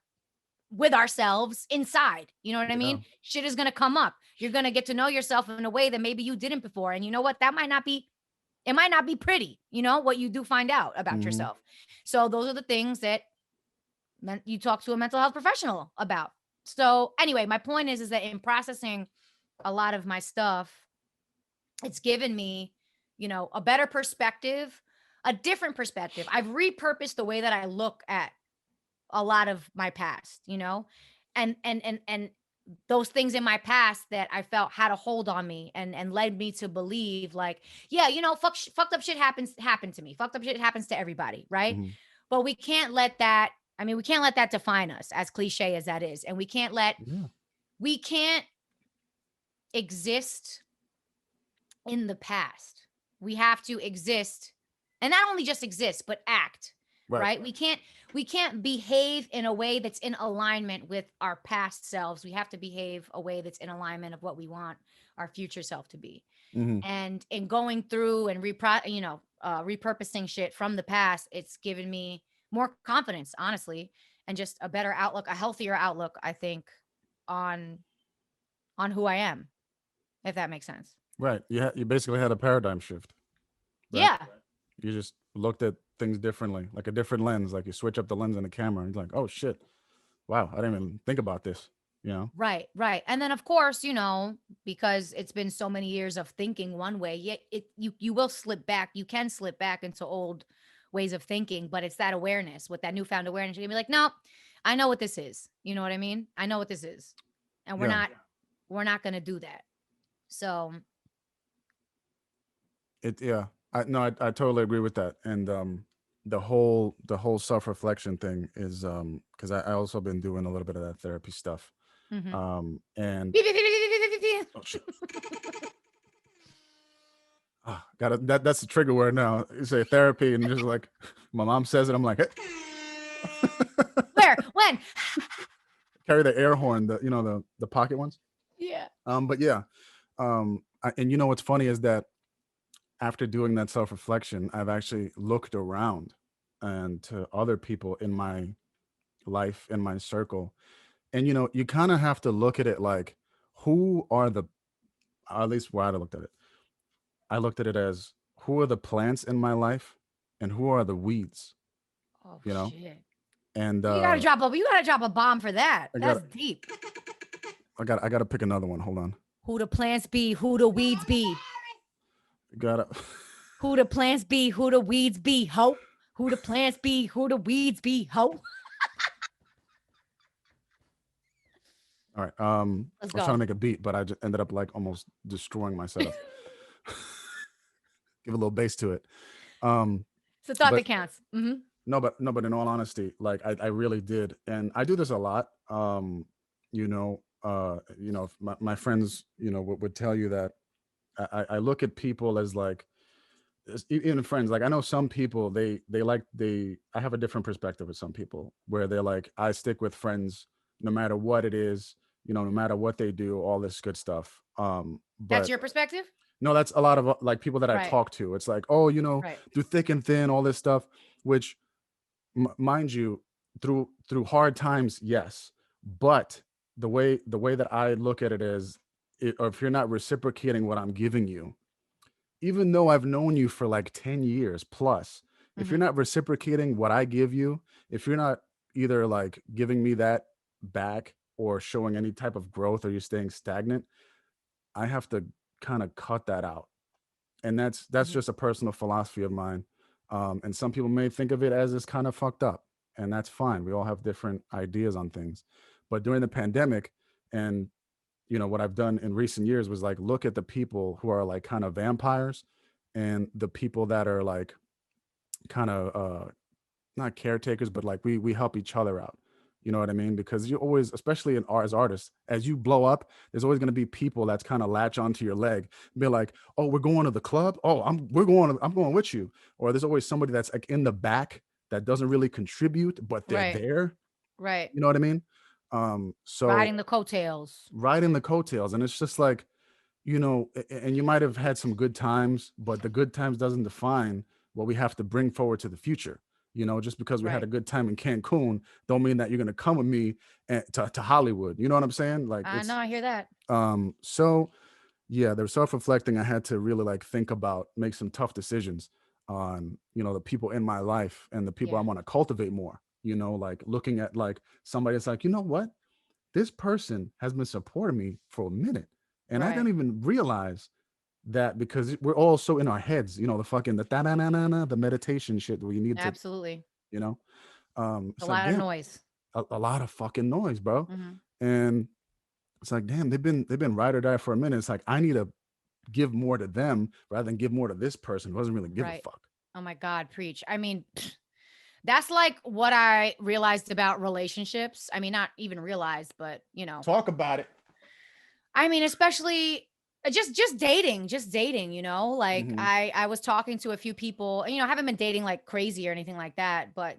with ourselves inside. You know what I Yeah. mean? Shit is going to come up. You're going to get to know yourself in a way that maybe you didn't before. And you know what? It might not be pretty, what you do find out about Hmm. yourself. So those are the things that you talk to a mental health professional about. So anyway, my point is that in processing a lot of my stuff, it's given me, a better perspective, a different perspective. I've repurposed the way that I look at a lot of my past, and those things in my past that I felt had a hold on me and led me to believe like, yeah, fucked up shit happened to me. Fucked up shit happens to everybody, right? Hmm. But we can't let that I mean, we can't let that define us, as cliche as that is. And Yeah. we can't exist in the past. We have to exist, and not only just exist, but act, Right. right? We can't behave in a way that's in alignment with our past selves. We have to behave a way that's in alignment of what we want our future self to be. Mm-hmm. And in going through and repurposing shit from the past, it's given me more confidence, honestly, and just a better outlook, a healthier outlook, I think, on who I am, if that makes sense. Right. You basically had a paradigm shift, right? Yeah. You just looked at things differently, like a different lens. Like you switch up the lens in the camera, and you're like, oh shit, wow, I didn't even think about this. You know? Right, right. And then of course, because it's been so many years of thinking one way, yet you will slip back. You can slip back into old ways of thinking, but it's that awareness. With that newfound awareness, you're gonna be like, no, I know what this is. You know what I mean? I know what this is. And we're Yeah. not we're not gonna do that. So Yeah. I totally agree with that. And the whole self-reflection thing is because I also been doing a little bit of that therapy stuff. mhm. And oh shit. Got that's the trigger word now. You say therapy and just like my mom says it, I'm like, hey. Where? When? Carry the air horn, the pocket ones. Yeah. But yeah. And you know what's funny is that after doing that self-reflection, I've actually looked around and to other people in my life, in my circle. And you kind of have to look at it like who are the at least where I looked at it. I looked at it as who are the plants in my life and who are the weeds, Oh you know? shit. And You gotta drop a bomb for that. I got That's deep. I got to pick another one. Hold on. Who the plants be, who the weeds be. Got to Who the plants be, who the weeds be, ho. Who the plants be, who the weeds be, ho. All right. Let's I was trying to go. make a beat, but I just ended up like almost destroying my setup. Give a little bass to it. It's the thought But that counts. Mm-hmm. no, but in all honesty, like I really did, and I do this a lot. If my friends, would tell you that I look at people as like even friends. Like I know some people they I have a different perspective with some people where they're like I stick with friends no matter what it is, no matter what they do, all this good stuff. That's But your perspective? no, that's a lot of like people that I Right. talk to. It's like, oh, Right. through thick and thin, all this stuff, which mind you, through hard times, yes, but the way that I look at it is, or if you're not reciprocating what I'm giving you, even though I've known you for like 10 years plus, if you're Mm-hmm. not reciprocating what I give you, if you're not either like giving me that back or showing any type of growth or you're staying stagnant, I have to kind of cut that out. And that's Mm-hmm. just a personal philosophy of mine. And some people may think of it as it's kind of fucked up, and that's fine. We all have different ideas on things. But during the pandemic, and what I've done in recent years was like look at the people who are like kind of vampires, and the people that are like kind of not caretakers, but like we help each other out. You know what I mean? Because you always, especially in art as artists, as you blow up, there's always going to be people that's kind of latch onto your leg, be like, "Oh, we're going to the club. Oh, I'm going with you." Or there's always somebody that's like in the back that doesn't really contribute, but they're Right. there. Right. You know what I mean? So Riding the coattails. riding the coattails, and it's just like, and you might have had some good times, but the good times doesn't define what we have to bring forward to the future. Just because we had a Right. good time in Cancun, don't mean that you're gonna come with me to Hollywood. You know what I'm saying? Like I know, it's I hear that. so yeah, they're self-reflecting. I had to really like think about, make some tough decisions on, the people in my life and the people I Yeah. want to cultivate more. Like looking at like somebody that's like, you know what? This person has been supporting me for a minute. And I didn't Right. even realize that because we're all so in our heads, the fucking the da-na-na-na-na, the meditation shit that we need to, Absolutely. you know. A It's like, lot of damn, noise. a lot of fucking noise, bro. Mm-hmm. And it's like, damn, they've been ride or die for a minute. It's like I need to give more to them rather than give more to this person who doesn't really give a Right. fuck. Oh my God, preach. I mean, That's like what I realized about relationships. I mean, not even realized, but Talk about it. I mean, especially just dating, like Hmm. I was talking to a few people, and I haven't been dating like crazy or anything like that, but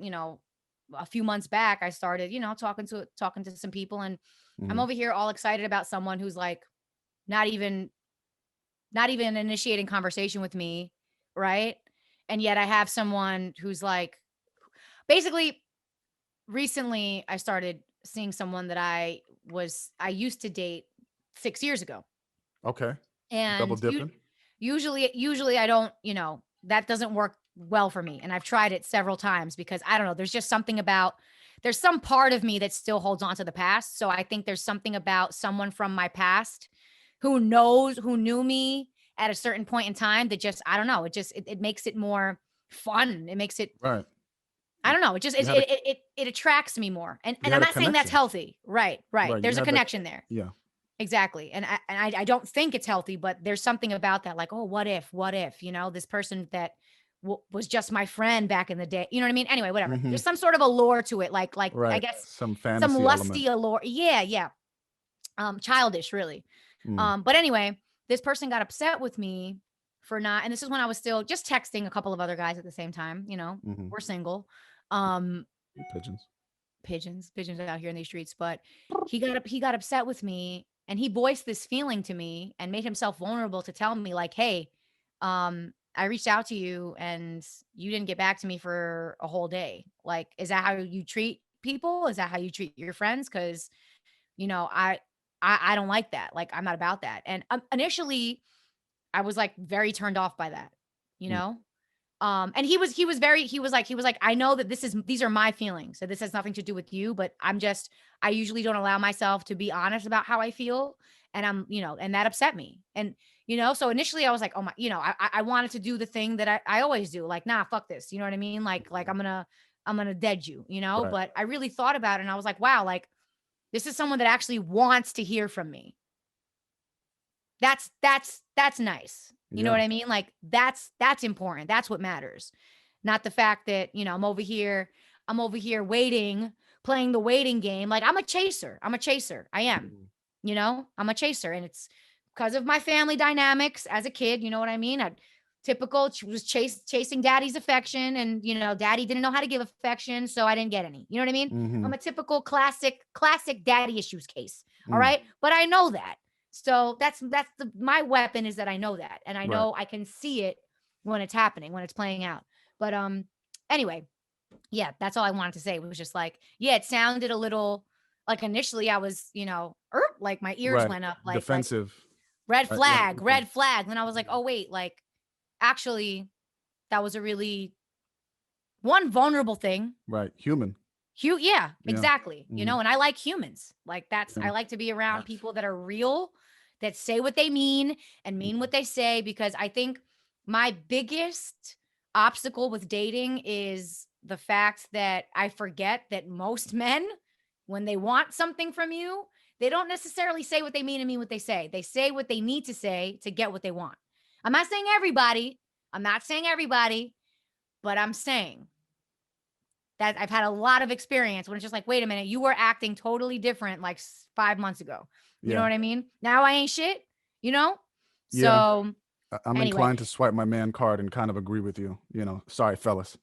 a few months back I started, talking to some people, and I'm Hmm. over here all excited about someone who's like not even not even initiating conversation with me, right? And yet I have someone who's like basically recently I started seeing someone that I used to date 6 years ago. Okay. Double And dipping. usually I don't, that doesn't work well for me. And I've tried it several times because I don't know, there's just something about there's some part of me that still holds on to the past. So I think there's something about someone from my past who knew me at a certain point in time that just I don't know, it makes it more fun. It makes it Right. I don't know, it just You it had a it it, it attracts me more. you And I'm had a not saying that's connection. healthy. Right, right. Right. You There's a had that. connection there. Yeah. Exactly. And I don't think it's healthy, but there's something about that like, "Oh, what if, this person that was just my friend back in the day." You know what I mean? Anyway, whatever. Hmm. There's some sort of allure to it, like I Right. guess Some some fantasy element. lusty allure. Yeah, yeah. Childish, really. Mm. But anyway, this person got upset with me for not, and this is when I was still just texting a couple of other guys at the same time, Hmm. we're single. Um, Pigeons. pigeons out here in these streets, but he got upset with me and he voiced this feeling to me and made himself vulnerable to tell me like, "Hey, I reached out to you and you didn't get back to me for a whole day. Like, is that how you treat people? Is that how you treat your friends? Cuz, you know, I I don't like that. Like, I'm not about that." And initially I was like very turned off by that, you Mm. know? And he was like, "I know that these are my feelings. So this has nothing to do with you, but I usually don't allow myself to be honest about how I feel." And and that upset me. And, so initially I was like, "Oh my," I wanted to do the thing that I always do, like, nah, fuck this. You know what I mean? Like I'm gonna dead you, Right. but I really thought about it and I was like, wow, like this is someone that actually wants to hear from me. That's nice. You know Yeah. what I mean? Like that's important. That's what matters. Not the fact that, I'm over here waiting, playing the waiting game. Like I'm a chaser. I'm a chaser. I am. Mhm. I'm a chaser and it's because of my family dynamics as a kid, you know what I mean? Was chasing daddy's affection and, daddy didn't know how to give affection, so I didn't get any. You know what I mean? I'm Mhm. a typical classic daddy issues case. All Mm. right? But I know that. So my weapon is that I know that, and I Right. know I can see it when it's happening, when it's playing out. But anyway, yeah, that's all I wanted to say. It was just like, yeah, it sounded a little like initially I was, like my ears Right. went up, like Defensive. red Right. Yeah. flag, Yeah. red flag. Then I was like, Mhm. oh wait, like actually that was a really one vulnerable thing. Right. Human. Yeah, Yeah. exactly. Mhm. And I like humans. Like I Yeah. like to be around people that are real, that say what they mean and mean Mhm. what they say because I think my biggest obstacle with dating is the fact that I forget that most men when they want something from you, they don't necessarily say what they mean and mean what they say. They say what they need to say to get what they want. I'm not saying everybody. I'm not saying everybody, but I'm saying that I've had a lot of experience when it's just like, wait a minute, you were acting totally different like 5 months ago. You know Yeah. what I mean? Now I ain't shit, you know? Yeah. So I'm anyway, inclined to swipe my man card and kind of agree with you. Sorry, fellas.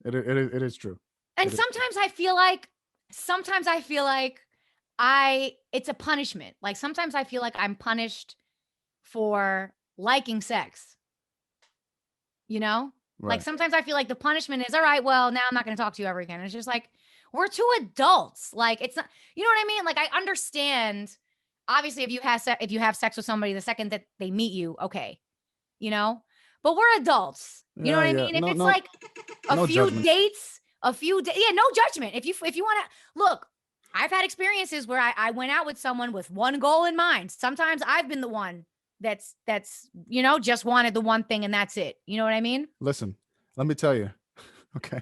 It is true. and It is true. sometimes I feel like it's a punishment. Like sometimes I feel like I'm punished for liking sex, you know? Like Right. sometimes I feel like the punishment is all right, well, now I'm not going to talk to you ever again. It's just like we're two adults. Like it's not, you know what I mean? Like I understand obviously if you have sex with somebody the second that they meet you, okay, you know? But we're adults. You know Yeah. what I Yeah. mean? If No. it's No. like a No few judgment. dates, yeah, no judgment. If you want to look, I've had experiences where I went out with someone with one goal in mind. Sometimes I've been the one that's just wanted the one thing and that's it. You know what I mean? Listen. Let me tell you. Okay.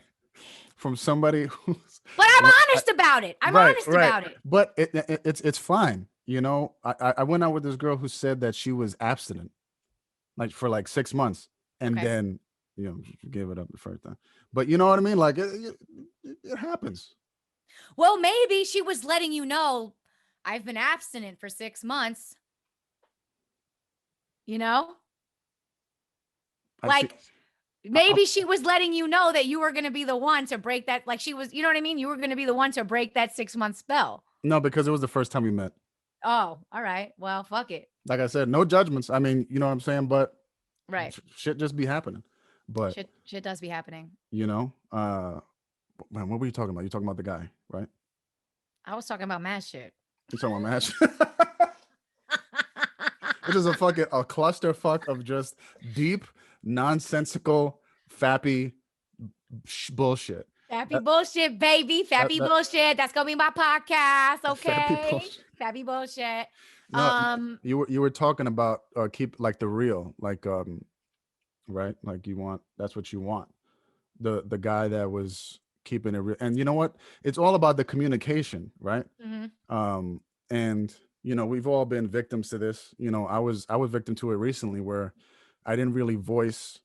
From somebody who's But I'm when I, honest about it. I'm right. honest Right. about it. But it's fine. I went out with this girl who said that she was abstinent like for like 6 months, and Okay. then you know, give it up the first time. But you know what I mean? Like it happens. Well, maybe she was letting you know, I've been abstinent for 6 months, you know? I see. Like maybe she was letting you know that you were going to be the one to break that. Like she was, you know what I mean? You were going to be the one to break that 6 month spell. No, because it was the first time we met. Oh, all right. Well, fuck it. Like I said, no judgments. I mean, you know what I'm saying? But Right. shit just be happening. But Shit does be happening. you know, man, what were you talking about? You talking about the guy, right? I was talking about mad shit. You talking about match? Which is a clusterfuck of just deep, nonsensical, fappy bullshit. Fappy bullshit, baby. Fappy bullshit. That's gonna be my podcast. Okay. Fappy bullshit. No, you were talking about keep like the real, like right? Like that's what you want. The guy that was keeping it real. And you know what? It's all about the communication, right? Mm-hmm. And you know, we've all been victims to this. You know, I was victim to it recently where I didn't really voice,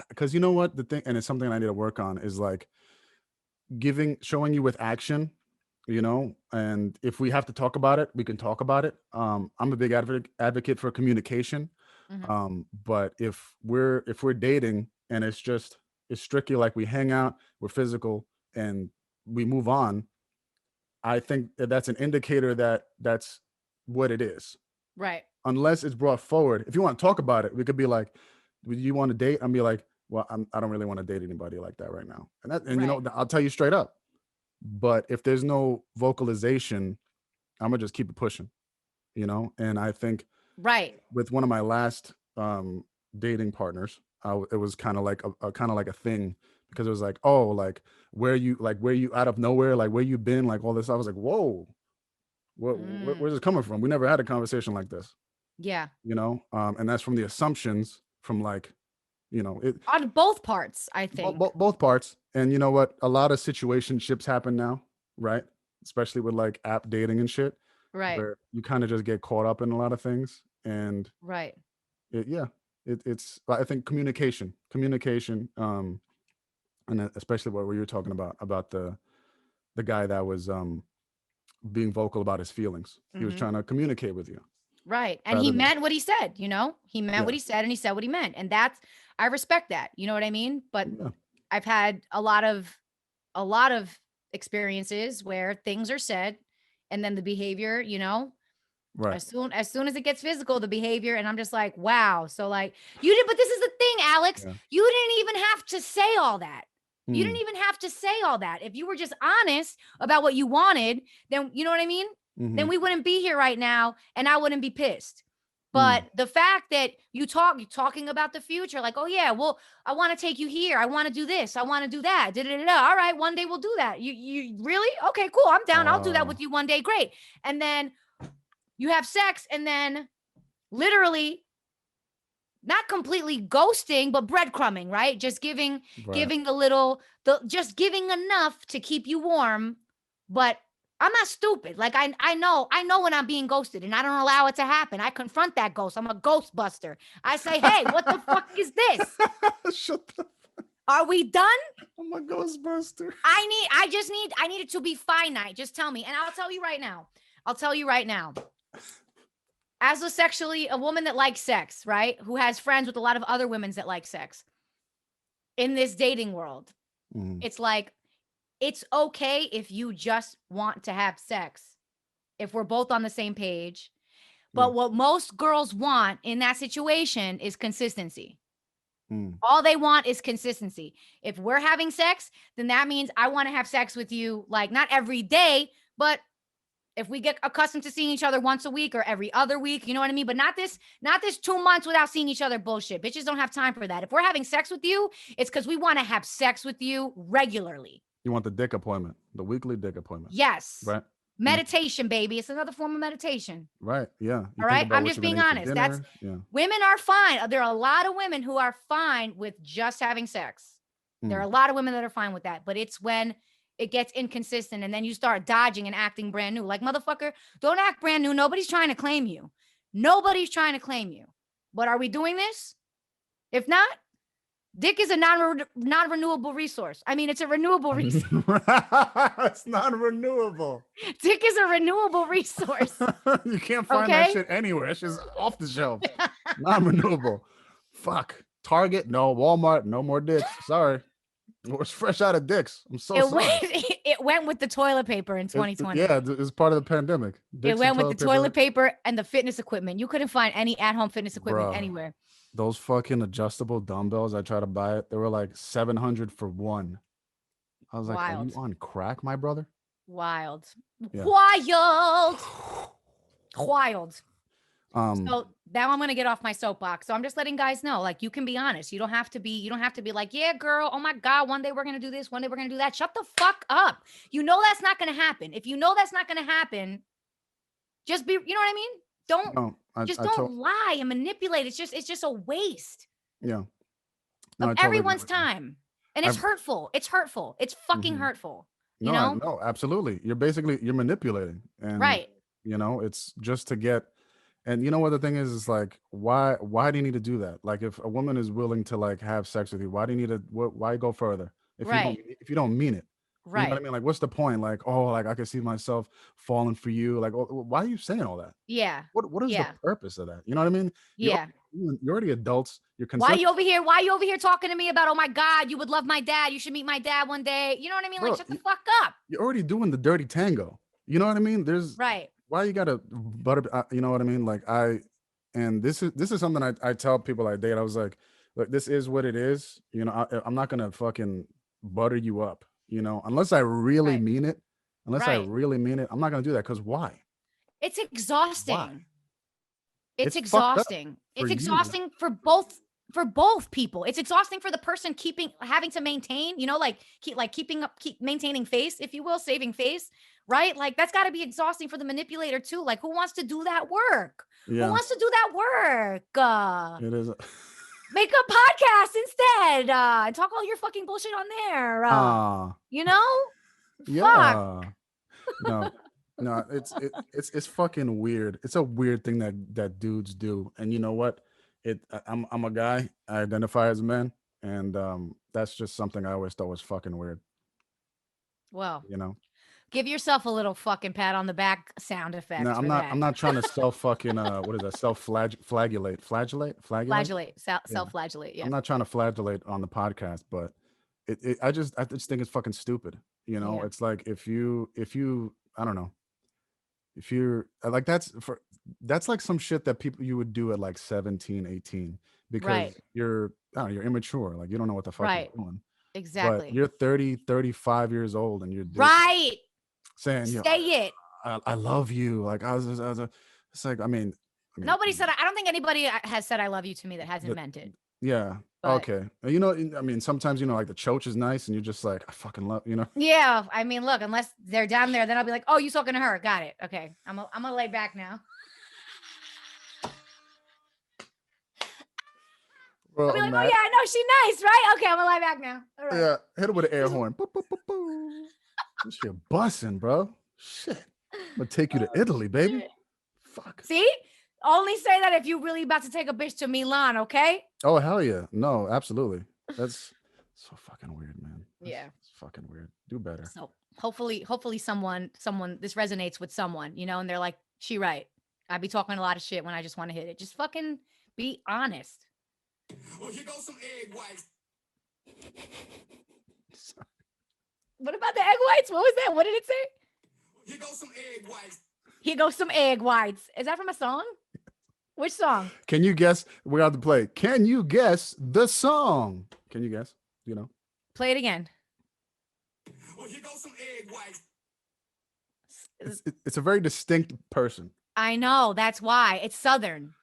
because you know what, the thing, and it's something I need to work on, is like showing you with action, you know. And if we have to talk about it, we can talk about it. I'm a big advocate for communication. Mm-hmm. But if we're dating and it's strictly like we hang out, we're physical, and we move on, I think that's an indicator that that's what it is. Right. Unless it's brought forward. If you want to talk about it, we could be like, "Do you want to date?" And be like, "Well, I don't really want to date anybody like that right now." And you know, I'll tell you straight up. But if there's no vocalization, I'm gonna just keep it pushing, you know. And I think with one of my last dating partners, it was kind of like a thing, because it was like, oh, like where you out of nowhere, like where you been, like all this. I was like, whoa, where's this coming from? We never had a conversation like this. Yeah. You know, and that's from the assumptions from, like, you know, it on both parts, I think. both parts. And you know what? A lot of situationships happen now, right? Especially with like app dating and shit, Right. where you kind of just get caught up in a lot of things. And Right. it's I think communication, and especially what you were talking about the guy that was being vocal about his feelings. He was trying to communicate with you. Right. And he meant what he said, you know? He meant what he said, and he said what he meant. And I respect that. You know what I mean? But I've had a lot of experiences where things are said and then the behavior, you know, right, as soon as it gets physical, the behavior, and I'm just like, wow. So like you did, but this is the thing, Alex. Yeah. You didn't even have to say all that. You didn't Mm. even have to say all that. If you were just honest about what you wanted, then you know what I mean? Then we wouldn't be here right now and I wouldn't be pissed. But the fact that you're talking about the future, like, oh yeah, well, I want to take you here. I want to do this. I want to do that. All right, one day we'll do that. You really? Okay, cool. I'm down. I'll do that with you one day. Great. And then you have sex, and then literally not completely ghosting, but breadcrumbing, right? Just giving just giving enough to keep you warm. But I'm not stupid. Like I know when I'm being ghosted, and I don't allow it to happen. I confront that ghost. I'm a ghostbuster. I say, hey, what the fuck is this? Shut the fuck. Are we done? I'm a ghostbuster. I need it to be finite. Just tell me. And I'll tell you right now. As a woman that likes sex, right? Who has friends with a lot of other women that like sex in this dating world, it's like, it's okay if you just want to have sex, if we're both on the same page. But what most girls want in that situation is consistency. All they want is consistency. If we're having sex, then that means I want to have sex with you, like not every day, but if we get accustomed to seeing each other once a week or every other week, you know what I mean? But not this 2 months without seeing each other bullshit. Bitches don't have time for that. If we're having sex with you, it's because we want to have sex with you regularly. You want the dick appointment, the weekly dick appointment. Yes. Right. Meditation, baby. It's another form of meditation. Right. Yeah. All right. I'm just being honest. Women are fine. There are a lot of women who are fine with just having sex. There are a lot of women that are fine with that, but it's when it gets inconsistent and then you start dodging and acting brand new. Like, motherfucker, don't act brand new. Nobody's trying to claim you. But are we doing this? If not, Dick is a non-renewable resource. I mean, it's a renewable resource. It's non-renewable. Dick is a renewable resource. You can't find that shit anywhere. It's just off the shelves. Non-renewable. Fuck. Target, no. Walmart, no more dicks. Sorry. It's fresh out of dicks. I'm so sorry. It went with the toilet paper in 2020. It's part of the pandemic. It went with the toilet paper and the fitness equipment. You couldn't find any at-home fitness equipment anywhere. Those fucking adjustable dumbbells, I tried to buy it. They were like $700 for one. I was like, are you on crack, my brother? Wild. Yeah. Wild. So now I'm going to get off my soapbox. So I'm just letting guys know, like, you can be honest. You don't have to be like, yeah, girl, oh my God, one day we're going to do this. One day we're going to do that. Shut the fuck up. You know, that's not going to happen. If you know that's not going to happen, just be, you know what I mean? Don't lie and manipulate. It's just a waste. Yeah. Of everyone's time. And it's hurtful. It's hurtful. It's fucking hurtful. You know? No, absolutely. You're manipulating. And, you know, it's just to get. And you know what the thing is like, why do you need to do that? Like, if a woman is willing to like have sex with you, why do you need to, why go further? If you don't mean it, you know what I mean? Like, what's the point? Like, oh, like I can see myself falling for you. Like, why are you saying all that? Yeah. What is the purpose of that? You know what I mean? Yeah. You're already adults. Why are you over here talking to me about, oh my God, you would love my dad. You should meet my dad one day. You know what I mean? Bro, like, shut the fuck up. You're already doing the dirty tango. You know what I mean? Why you gotta butter? You know what I mean? Like this is something I tell people I date. I was like, look, this is what it is. You know, I'm not gonna fucking butter you up. You know, unless I really mean it. I really mean it, I'm not gonna do that. Because why? It's exhausting. Why? It's exhausting. It's exhausting for both people. It's exhausting for the person having to maintain. You know, keep maintaining face, if you will, saving face. Right? Like, that's got to be exhausting for the manipulator too. Like, who wants to do that work? Yeah. Who wants to do that work? It is. Make a podcast instead and talk all your fucking bullshit on there. You know? Yeah. Fuck. No, it's fucking weird. It's a weird thing that dudes do. And you know what? I'm a guy. I identify as a man, and that's just something I always thought was fucking weird. Well, you know. Give yourself a little fucking pat on the back sound effect. No, I'm not trying to self-fucking what is that? Self-flagellate. Self-flagellate. Yeah. I'm not trying to flagellate on the podcast, but I just think it's fucking stupid. You know, it's like if you I don't know. If you're like that's like some shit that you would do at like 17, 18 because you're immature. Like, you don't know what the fuck you're doing. Exactly. But you're 30, 35 years old and you're saying, say it. I love you. Like, it's like, I mean, nobody said, I don't think anybody has said I love you to me that hasn't meant it. Yeah. But, okay. You know, I mean, sometimes, you know, like the choach is nice and you're just like, I fucking love, you know? Yeah. I mean, look, unless they're down there, then I'll be like, oh, you talking to her. Got it. Okay. I'm gonna lay back now. Well, I'll be like, oh yeah, I know she's nice, right? Okay, I'm gonna lie back now. All right. Yeah, hit her with an air horn. This shit busting, bro. Shit. I'm gonna take you to Italy, baby. Shit. Fuck. See? Only say that if you really about to take a bitch to Milan, okay? Oh, hell yeah. No, absolutely. That's so fucking weird, man. It's fucking weird. Do better. So hopefully someone, this resonates with someone, you know, and they're like, she right. I be talking a lot of shit when I just want to hit it. Just fucking be honest. Well, here goes some egg whites. What about the egg whites? What was that? What did it say? Here goes some egg whites. Here goes some egg whites. Is that from a song? Which song? Can you guess? We're out to play. Can you guess the song? Can you guess? You know? Play it again. Well, here goes some egg whites. It's a very distinct person. I know. That's why. It's Southern.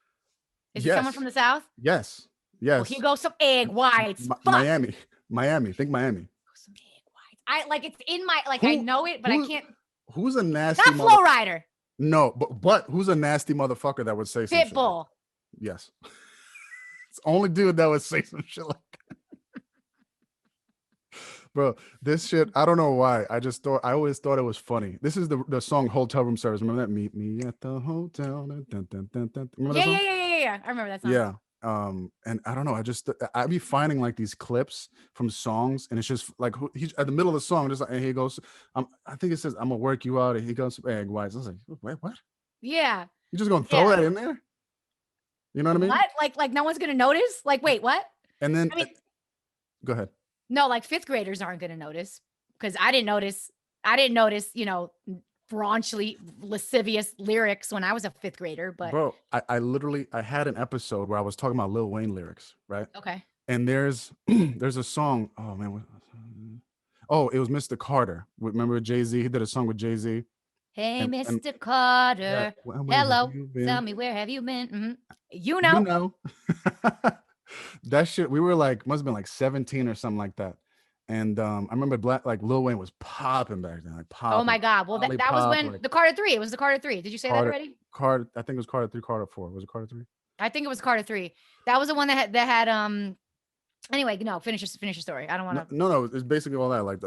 Is it someone from the South? Yes. Yes. Well, here goes some egg whites. Miami. Think Miami. Some egg whites. I like, it's in my, like, I know it, but I can't. Who's a nasty? Not Flow Rider. No, but who's a nasty motherfucker that would say some shit? Pitbull. Yes. It's the only dude that would say some shit like that. Bro, this shit, I don't know why. I always thought it was funny. This is the song Hotel Room Service. Remember that? Meet me at the hotel. Dun, dun, dun, dun. Remember that song? Yeah. I remember that song. Yeah. And I don't know, I be finding like these clips from songs, and it's just like he's at the middle of the song, just like, and he goes, I think it says, "I'm gonna work you out," and he goes, "Egg whites." I was like, wait, what? Yeah. You just gonna throw Yeah. that in there? You know what I mean? What? Like no one's gonna notice? Like, wait, what? And then I mean, go ahead. no, like fifth graders aren't gonna notice because I didn't notice, raunchly lascivious lyrics when I was a fifth grader, but Bro, I literally I had an episode where I was talking about Lil Wayne lyrics, right? okay. And there's there's a song. Oh man, oh, it was Mr. Carter. Remember Jay-Z? He did a song with Jay-Z. Hey, And Mr. yeah, Carter. where have Hello. you been? Tell me, where have you been? You You know. know. That shit, we were like, must have been like 17 or something like that. And I remember like Lil Wayne was popping back then, like Oh my popping. God. Well, that was Lollipop, when like the Carter 3. It was the Carter 3. Did you say that Carter, already? Carter, I think it was Carter 3, Carter 4. Was it Carter 3? I think it was Carter 3. That was the one that had anyway, no, finish your story. I don't want to. No, it's basically all that, like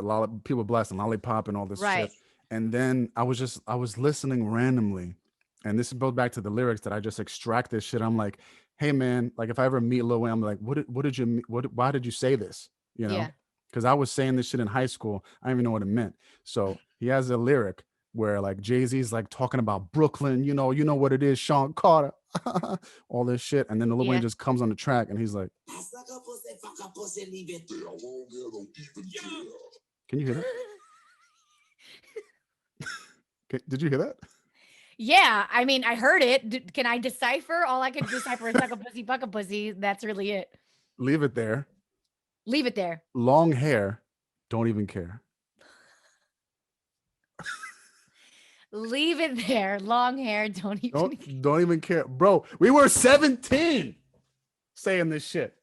people blasting Lollipop and all this Right. shit. And then I was listening randomly, and this is both back to the lyrics that I just extract this shit. I'm like, hey man, like if I ever meet Lil Wayne, I'm like, why did you say this? You know, Yeah. because I was saying this shit in high school. I didn't even know what it meant. So he has a lyric where like Jay-Z's like talking about Brooklyn, you know what it is, Sean Carter, all this shit, and then Lil Wayne Yeah. just comes on the track and he's like, can you hear that? Did you hear that? Yeah, I mean, I heard it. Can I decipher? All I can decipher is suck a pussy, fuck a pussy. That's really it. Leave it there. Leave it there. Long hair, don't even care. Leave it there. Long hair, don't even don't even care. Bro, we were 17 saying this shit.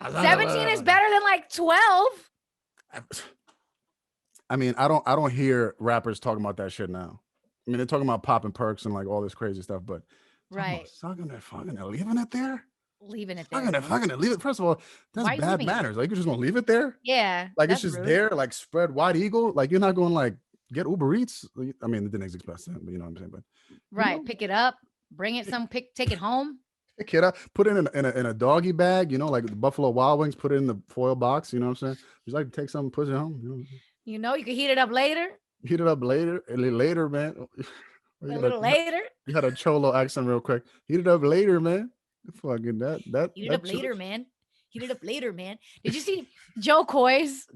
17 is better than like 12. I mean, I don't hear rappers talking about that shit now. I mean, they're talking about popping perks and like all this crazy stuff, but right, sucking it, fucking it, leaving it there, leaving it there, fucking it, leave it. First of all, that's bad manners. Like, you're just gonna leave it there? Yeah, like it's just rude. There, like spread wide eagle. Like, you're not going like get Uber Eats. I mean, it didn't exist then, but you know what I'm saying. But right, pick it up, bring it take it home. Pick it up, put it in a doggy bag. You know, like the Buffalo Wild Wings, put it in the foil box. You know what I'm saying? Just like take something, put it home. You can heat it up later. Heat it up later, man. A little later. You had a cholo accent real quick. Heat it up later, man. Fucking that. Heat it up later, man. Heat it up later, man. Did you see Joe Coy's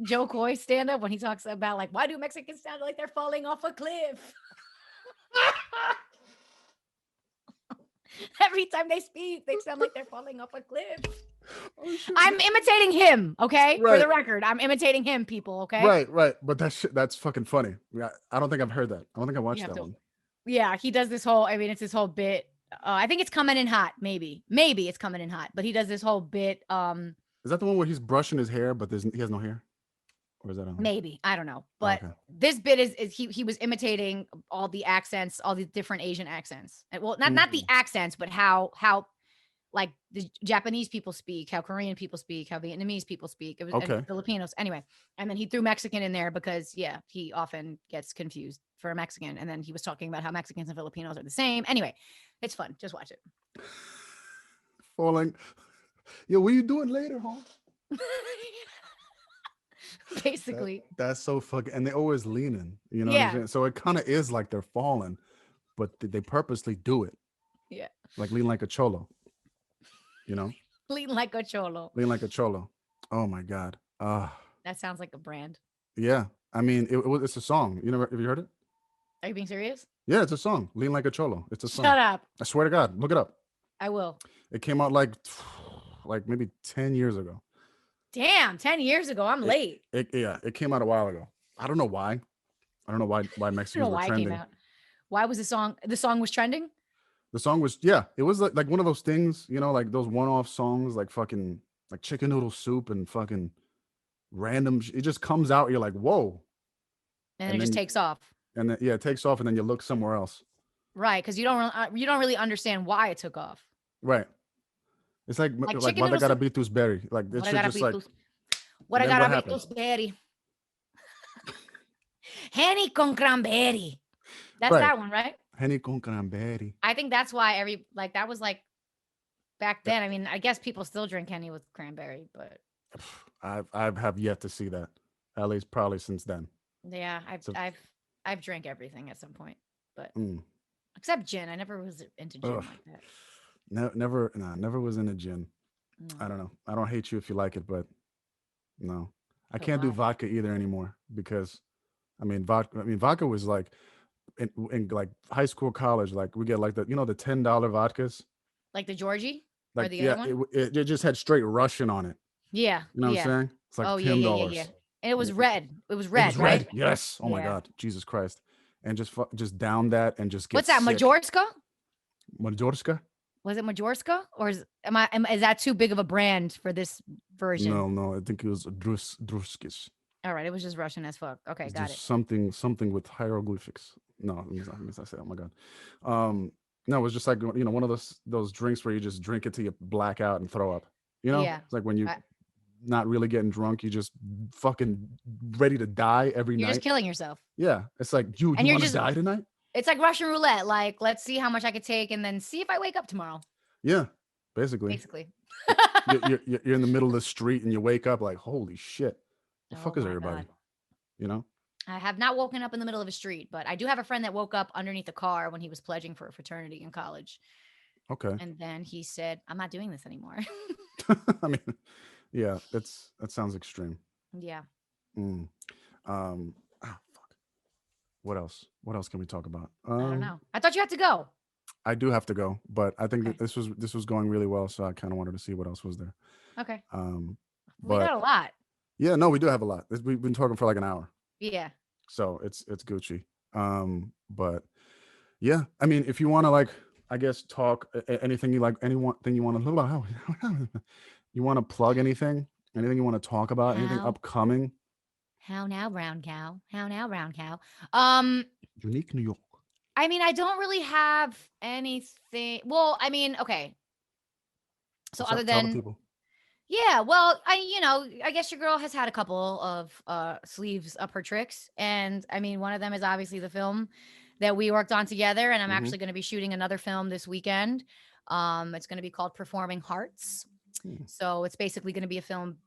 stand up when he talks about like, why do Mexicans sound like they're falling off a cliff? Every time they speak, they sound like they're falling off a cliff. Oh, I'm imitating him, okay? Right. For the record, I'm imitating him, people, okay? Right. But that's fucking funny. Yeah, I don't think I've heard that. I don't think I watched that one. Yeah, he does this whole, it's this whole bit. I think it's coming in hot, maybe it's coming in hot, but he does this whole bit. Is that the one where he's brushing his hair, but he has no hair? Or is that maybe, I don't know. But this bit is he was imitating all the accents, all the different Asian accents. Well, not the accents, but how like the Japanese people speak, how Korean people speak, how Vietnamese people speak. It was Filipinos anyway. And then he threw Mexican in there because he often gets confused for a Mexican. And then he was talking about how Mexicans and Filipinos are the same. Anyway, it's fun. Just watch it. Falling. Yo, what are you doing later, huh? Basically. That's so fucking, and they're always leaning, you know what I'm saying? So it kind of is like they're falling, but they purposely do it. Yeah. Like lean like a cholo. You know? Lean like a cholo. Lean like a cholo. Oh my God. That sounds like a brand. Yeah. I mean, it's a song. Have you heard it? Are you being serious? Yeah, it's a song. Lean like a cholo. It's a song. Shut up. I swear to God. Look it up. I will. It came out like maybe 10 years ago. Damn, 10 years ago. I'm late. It came out a while ago. I don't know why. I don't know why Mexicans were trending. It came out. Why was the song was trending? The song was, it was like one of those things, like those one-off songs, like fucking like chicken noodle soup and fucking random. It just comes out. You're like, whoa. And it just takes off. And then, it takes off, and then you look somewhere else. Right, because you don't really understand why it took off. Right. It's like what I gotta be tus berry. Like this shit just like. What I gotta be tus berry. Henny con cranberry. That's that one, right? Henny con cranberry. I think that's why that was like back then. I mean, I guess people still drink Henny with cranberry, but I have yet to see that. At least probably since then. yeah, So, I've drank everything at some point, but mm, except gin. I never was into ugh. gin like that. Never, nah, never was in a gin. No, I don't know. I don't hate you if you like it, but no, I but can't do why? vodka either anymore because vodka. I mean, vodka was like in like high school, college. Like we get like the $10 vodkas. Like the Georgie or Like the yeah, other one? it just had straight Russian on it. Yeah, You know what I'm yeah. saying? It's like Oh yeah, ten yeah, yeah, yeah. dollars. And it was red. It was It was red, right? red. Yes. Oh my Yeah. God. Jesus Christ. And just down that and just get What's that? sick. Majorska? Majorska? Was it Majorska? Or is that too big of a brand for this version? No, no. I think it was Druskis. All right, it was just Russian as fuck. Okay, It's got it. just something with hieroglyphics. No, let me not say. Oh my God. No, it was just like one of those drinks where you just drink it till you black out and throw up. Yeah. It's like when you I- not really getting drunk, you just fucking ready to die every You're just night. killing yourself. Yeah, it's like you And you're want to just die tonight. it's like Russian roulette. Like, let's see how much I could take and then see if I wake up tomorrow. Yeah, basically. Basically. You're in the middle of the street and you wake up like, holy shit, the Oh fuck is my everybody? God. You know? I have not woken up in the middle of a street, but I do have a friend that woke up underneath a car when he was pledging for a fraternity in college. Okay. And then he said, I'm not doing this anymore. I mean, yeah, that sounds extreme. Yeah. Mm. Fuck. What else? What else can we talk about? I don't know. I thought you had to go. I do have to go, but I think Okay. that this was going really well, so I kind of wanted to see what else was there. Okay. We But got a lot. yeah, no, we do have a lot. We've been talking for like an hour, Yeah. so it's Gucci. But yeah, I mean, if you want to like, I guess talk anything you like, anyone thing you want to, you want to plug anything you want to talk about, anything How? upcoming. How now, brown cow? How now, brown cow? Unique New York. I mean, I don't really have anything. Well, I mean, okay. So other Tell the than people. yeah, well, I guess your girl has had a couple of sleeves up her tricks. And I mean, one of them is obviously the film that we worked on together. And I'm Mhm. actually going to be shooting another film this weekend. It's going to be called Performing Hearts. So it's basically going to be a film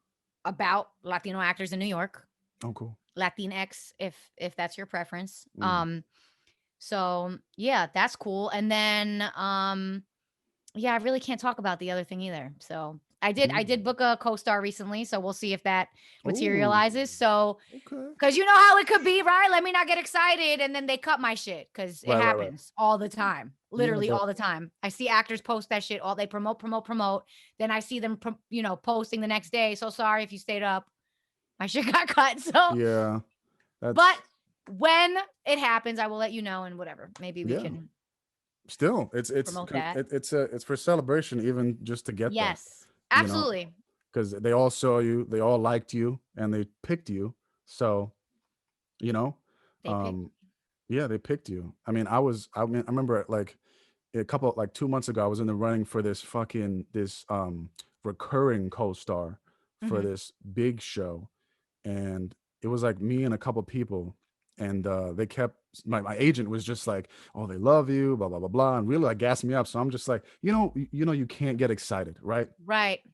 about Latino actors in New York. Oh, cool. Latinx, if that's your preference. So yeah, that's cool. And then yeah, I really can't talk about the other thing either. So I did book a co-star recently, so we'll see if that materializes. So Okay. because you know how it could be, right? Let me not get excited and then they cut my shit because it Right. happens all the time, literally but- all the time. I see actors post that shit, all they promote. Then I see them, posting the next day. So sorry if you stayed up, my shit got cut. So Yeah. but when it happens, I will let you know and whatever. Maybe we can still it's promote that. it's for celebration, even just to get yes, absolutely. Because they all saw you, they all liked you, and they picked you. So, They picked yeah, they picked you. I mean, I remember like a couple like 2 months ago, I was in the running for this recurring co-star for this big show, and it was like me and a couple people, and they kept my agent was just like, oh, they love you, blah blah blah blah, and really like gassed me up. So I'm just like, you can't get excited, right?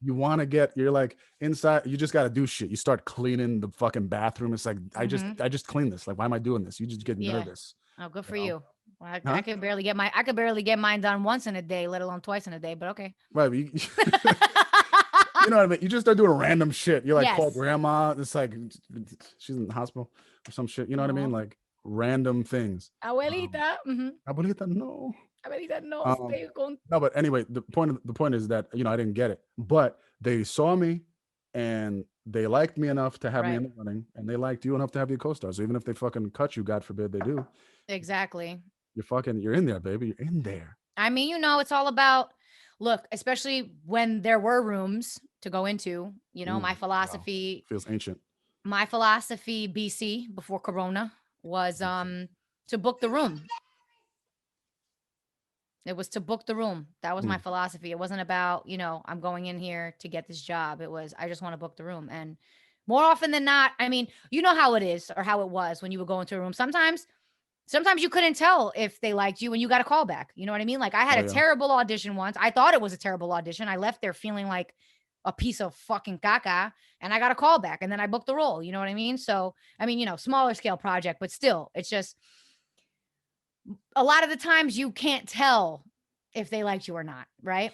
You want to you're like inside, you just got to do shit. You start cleaning the fucking bathroom. It's like I just clean this. Like, why am I doing this? You just get nervous. Oh, good for you. Well, I could barely get mine done once in a day, let alone twice in a day, but okay. Right. You know what I mean? You just start doing random shit. You're like, call grandma. It's like she's in the hospital or some shit. You know what I mean? Like random things. Abuelita. Abuelita, no. Abuelita, no. No, but anyway, the point is that I didn't get it, but they saw me and they liked me enough to have me in the running, and they liked you enough to have you co-star. So even if they fucking cut you, God forbid they do. Exactly. You're in there, baby. You're in there. I mean, it's all about look, especially when there were rooms to go into, my philosophy feels ancient. My philosophy BC before Corona was to book the room. It was to book the room. That was my philosophy. It wasn't about, I'm going in here to get this job. It was, I just want to book the room. And more often than not, I mean, you know how it is or how it was when you would go into a room. Sometimes sometimes you couldn't tell if they liked you when you got a call back. You know what I mean? Like I had a terrible audition once. I thought it was a terrible audition. I left there feeling like a piece of fucking caca, and I got a call back, and then I booked the role. You know what I mean? So, I mean, smaller scale project, but still, it's just a lot of the times you can't tell if they liked you or not, right?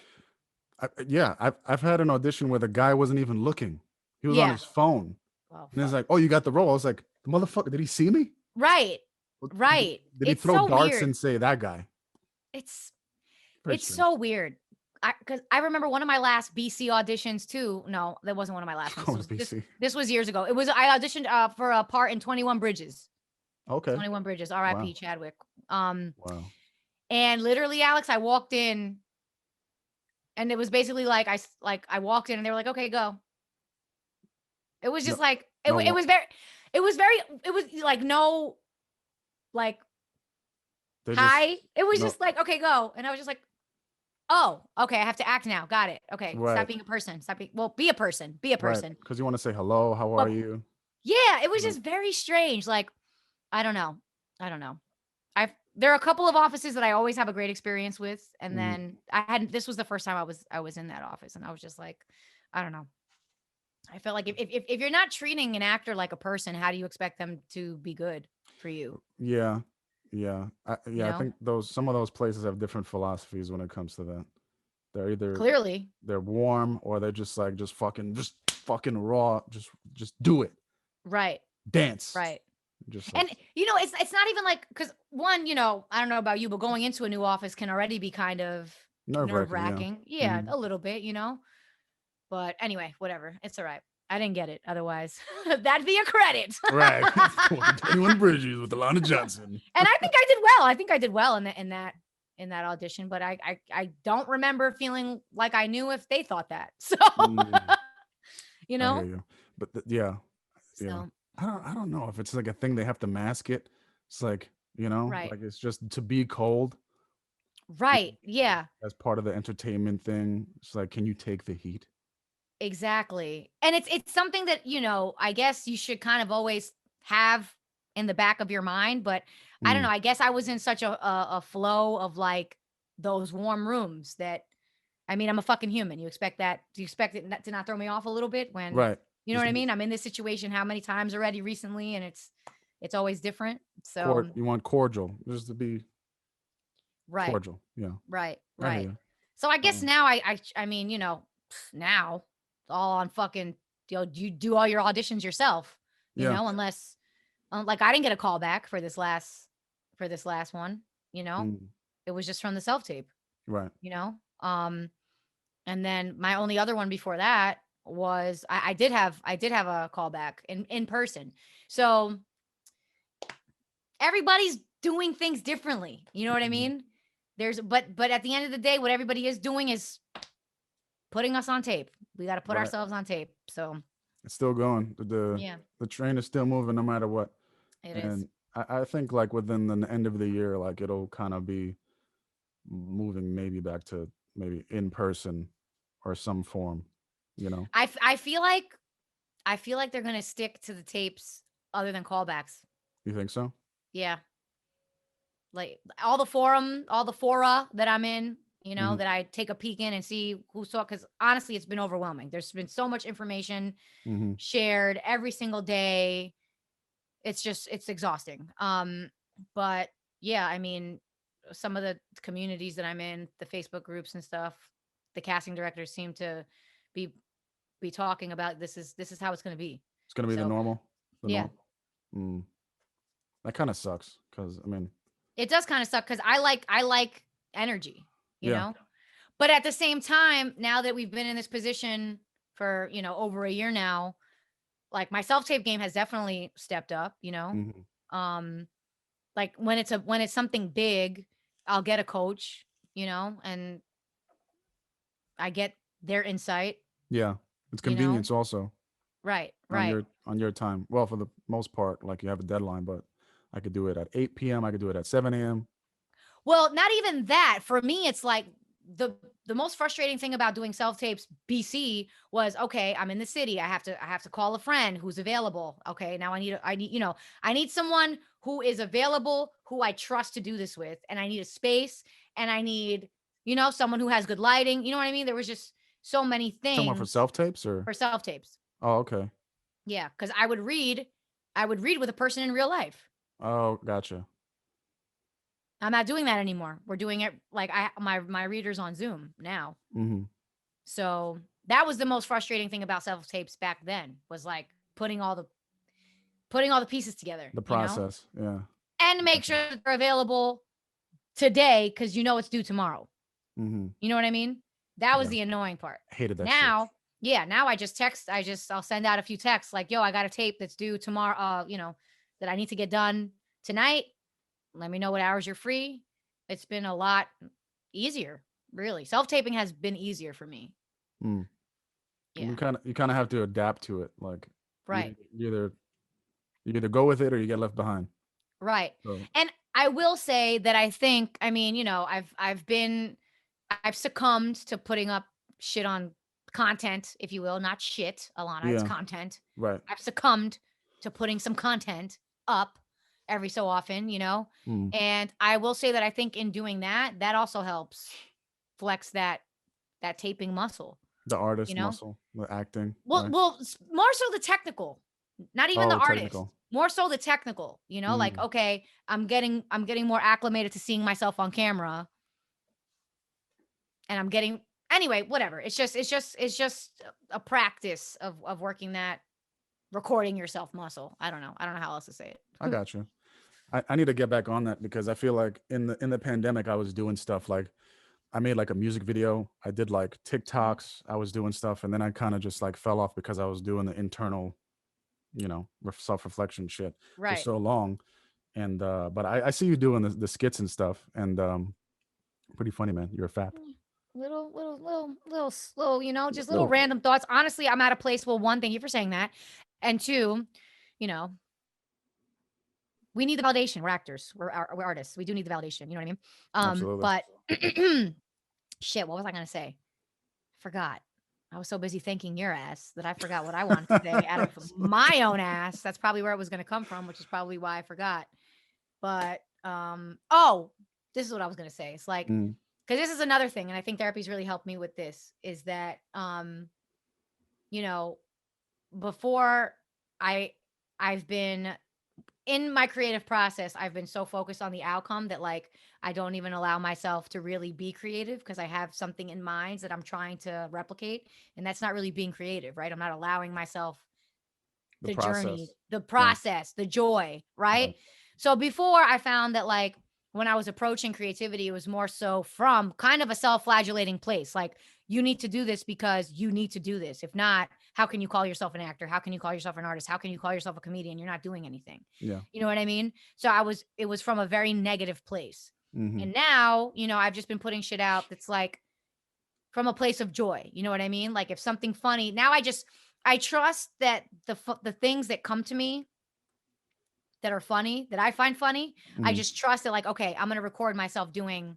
I've had an audition where the guy wasn't even looking. He was on his phone. Well, and it's like, oh, you got the role. I was like, the motherfucker, did he see me? Right. Right. Did he throw darts and say that guy? It's so weird. Because I remember one of my last BC auditions too. No, that wasn't one of my last ones. This was years ago. I auditioned for a part in 21 Bridges. Okay. 21 Bridges. R.I.P. Wow. Chadwick. Wow. And literally, Alex, I walked in, and it was basically like I walked in, and they were like, "Okay, go." It was just like it was like no, like hi. It was just like, okay, go, and I was just like, oh, okay, I have to act now. Got it. Okay, stop being a person. Be a person. Be a person. Because you want to say hello. How are you? Yeah, it was just very strange. Like, I don't know. There are a couple of offices that I always have a great experience with, and then this was the first time I was in that office, and I was just like, I don't know. I felt like if you're not treating an actor like a person, how do you expect them to be good for you? Yeah. I think some of those places have different philosophies when it comes to that. They're either clearly they're warm, or they're just like just fucking raw. Just do it. Right. Dance. Right. Just and it's not even like, because one, I don't know about you, but going into a new office can already be kind of nerve-wracking. Yeah, a little bit, But anyway, whatever. It's all right. I didn't get it. Otherwise, that'd be a credit. Right. 21 Bridges with Alana Johnson. And I think I did well. I think I did well in that audition, but I don't remember feeling like I knew if they thought that. So, I hear you. But So, I don't know if it's like a thing they have to mask it. It's like, right. like it's just to be cold. Right. Yeah. As part of the entertainment thing. It's like, can you take the heat? Exactly. And it's something that, I guess you should kind of always have in the back of your mind, but I don't know. I guess I was in such a flow of like those warm rooms that, I mean, I'm a fucking human. You expect that? Do you expect it to not throw me off a little bit when, right? You know what I mean? I'm in this situation how many times already recently, and it's always different. So you want cordial, just to be right. Cordial. Yeah. Right. So I guess now I mean, now it's all on fucking, you do all your auditions yourself, unless like I didn't get a call back for this last one, it was just from the self tape, right? And then my only other one before that was I did have a call back in person. So everybody's doing things differently. You know what I mean? But at the end of the day, what everybody is doing is putting us on tape. We got to put ourselves on tape. So it's still going. The train is still moving no matter what. It is. I think like within the end of the year, like it'll kind of be moving maybe back to maybe in person or some form, I feel like they're going to stick to the tapes other than callbacks. You think so? Yeah. Like all the fora that I'm in, that I take a peek in and see who saw, because honestly, it's been overwhelming. There's been so much information shared every single day. It's exhausting. But yeah, I mean, some of the communities that I'm in, the Facebook groups and stuff, the casting directors seem to be talking about this is how it's going to be. It's going to be the normal. Yeah. That kind of sucks because I mean, it does kind of suck because I like energy, you know, but at the same time, now that we've been in this position for, over a year now, like my self-tape game has definitely stepped up, like when it's something big, I'll get a coach, and I get their insight. Yeah. It's convenience also. Right. On your time. Well, for the most part, like you have a deadline, but I could do it at 8 p.m. I could do it at 7 a.m. Well, not even that. For me, it's like the most frustrating thing about doing self-tapes BC was, okay, I'm in the city. I have to call a friend who's available. Okay. Now I need someone who is available, who I trust to do this with. And I need a space, and I need, someone who has good lighting. You know what I mean? There was just so many Talking about for things self-tapes or? for self-tapes. Oh, okay. Yeah. Cause I would read with a person in real life. Oh, gotcha. I'm not doing that anymore. We're doing it like my readers on Zoom now. Mm-hmm. So that was the most frustrating thing about self tapes back then, was like putting all the pieces together, The process. Yeah. and make sure that they're available today, because it's due tomorrow. Mm-hmm. You know what I mean? That was Yeah. the annoying part. Hated that Now, shit. yeah, now I just text. I'll send out a few texts like, yo, I got a tape that's due tomorrow. That I need to get done tonight. Let me know what hours you're free. It's been a lot easier, really. Self taping has been easier for me. Mm. Yeah. You kind of have to adapt to it. Like, Right. you either go with it or you get left behind. Right. So. And I will say that I think, I've succumbed to putting up shit on content, if you will, not shit, Alana, it's Yeah. content. Right. I've succumbed to putting some content up every so often, Mm. and I will say that I think in doing that also helps flex that taping muscle. The artist muscle, the acting. Well, Right? more so the technical, not even the Oh, artist. technical. More so the technical, like, Mm. okay, I'm getting more acclimated to seeing myself on camera, and I'm getting anyway, whatever. It's just a practice of working that recording yourself muscle. I don't know how else to say it. I got you. I need to get back on that, because I feel like in the pandemic I was doing stuff like I made like a music video. I did like TikToks. I was doing stuff, and then I kind of just like fell off because I was doing the internal, self-reflection shit for Right. so long. And but I see you doing the skits and stuff, and pretty funny, man. You're a fap. Little, just little Little. random thoughts. Honestly, I'm at a place. Well, one, thank you for saying that. And two, you know, we need the validation. We're actors. We're artists. We do need the validation. You know what I mean? Absolutely. But shit, what was I gonna say? Forgot. I was so busy thanking your ass that I forgot what I wanted to say out of my own ass. That's probably where it was gonna come from, which is probably why I forgot. But this is what I was gonna say. It's like, Mm. because this is another thing, and I think therapy's really helped me with this, is that before I've been in my creative process, I've been so focused on the outcome that, like, I don't even allow myself to really be creative, because I have something in mind that I'm trying to replicate, and that's not really being creative, right? I'm not allowing myself the journey, the process, the joy, right? So before, I found that, like, when I was approaching creativity, it was more so from kind of a self-flagellating place. Like, you need to do this because you need to do this. If not, how can you call yourself an actor? How can you call yourself an artist? How can you call yourself a comedian? You're not doing anything. Yeah. You know what I mean? So it was from a very negative place. Mm-hmm. And now, I've just been putting shit out that's like from a place of joy. You know what I mean? Like, if something funny, now I trust that the things that come to me that are funny, that I find funny, I Mm-hmm. just trust that, like, okay, I'm going to record myself doing,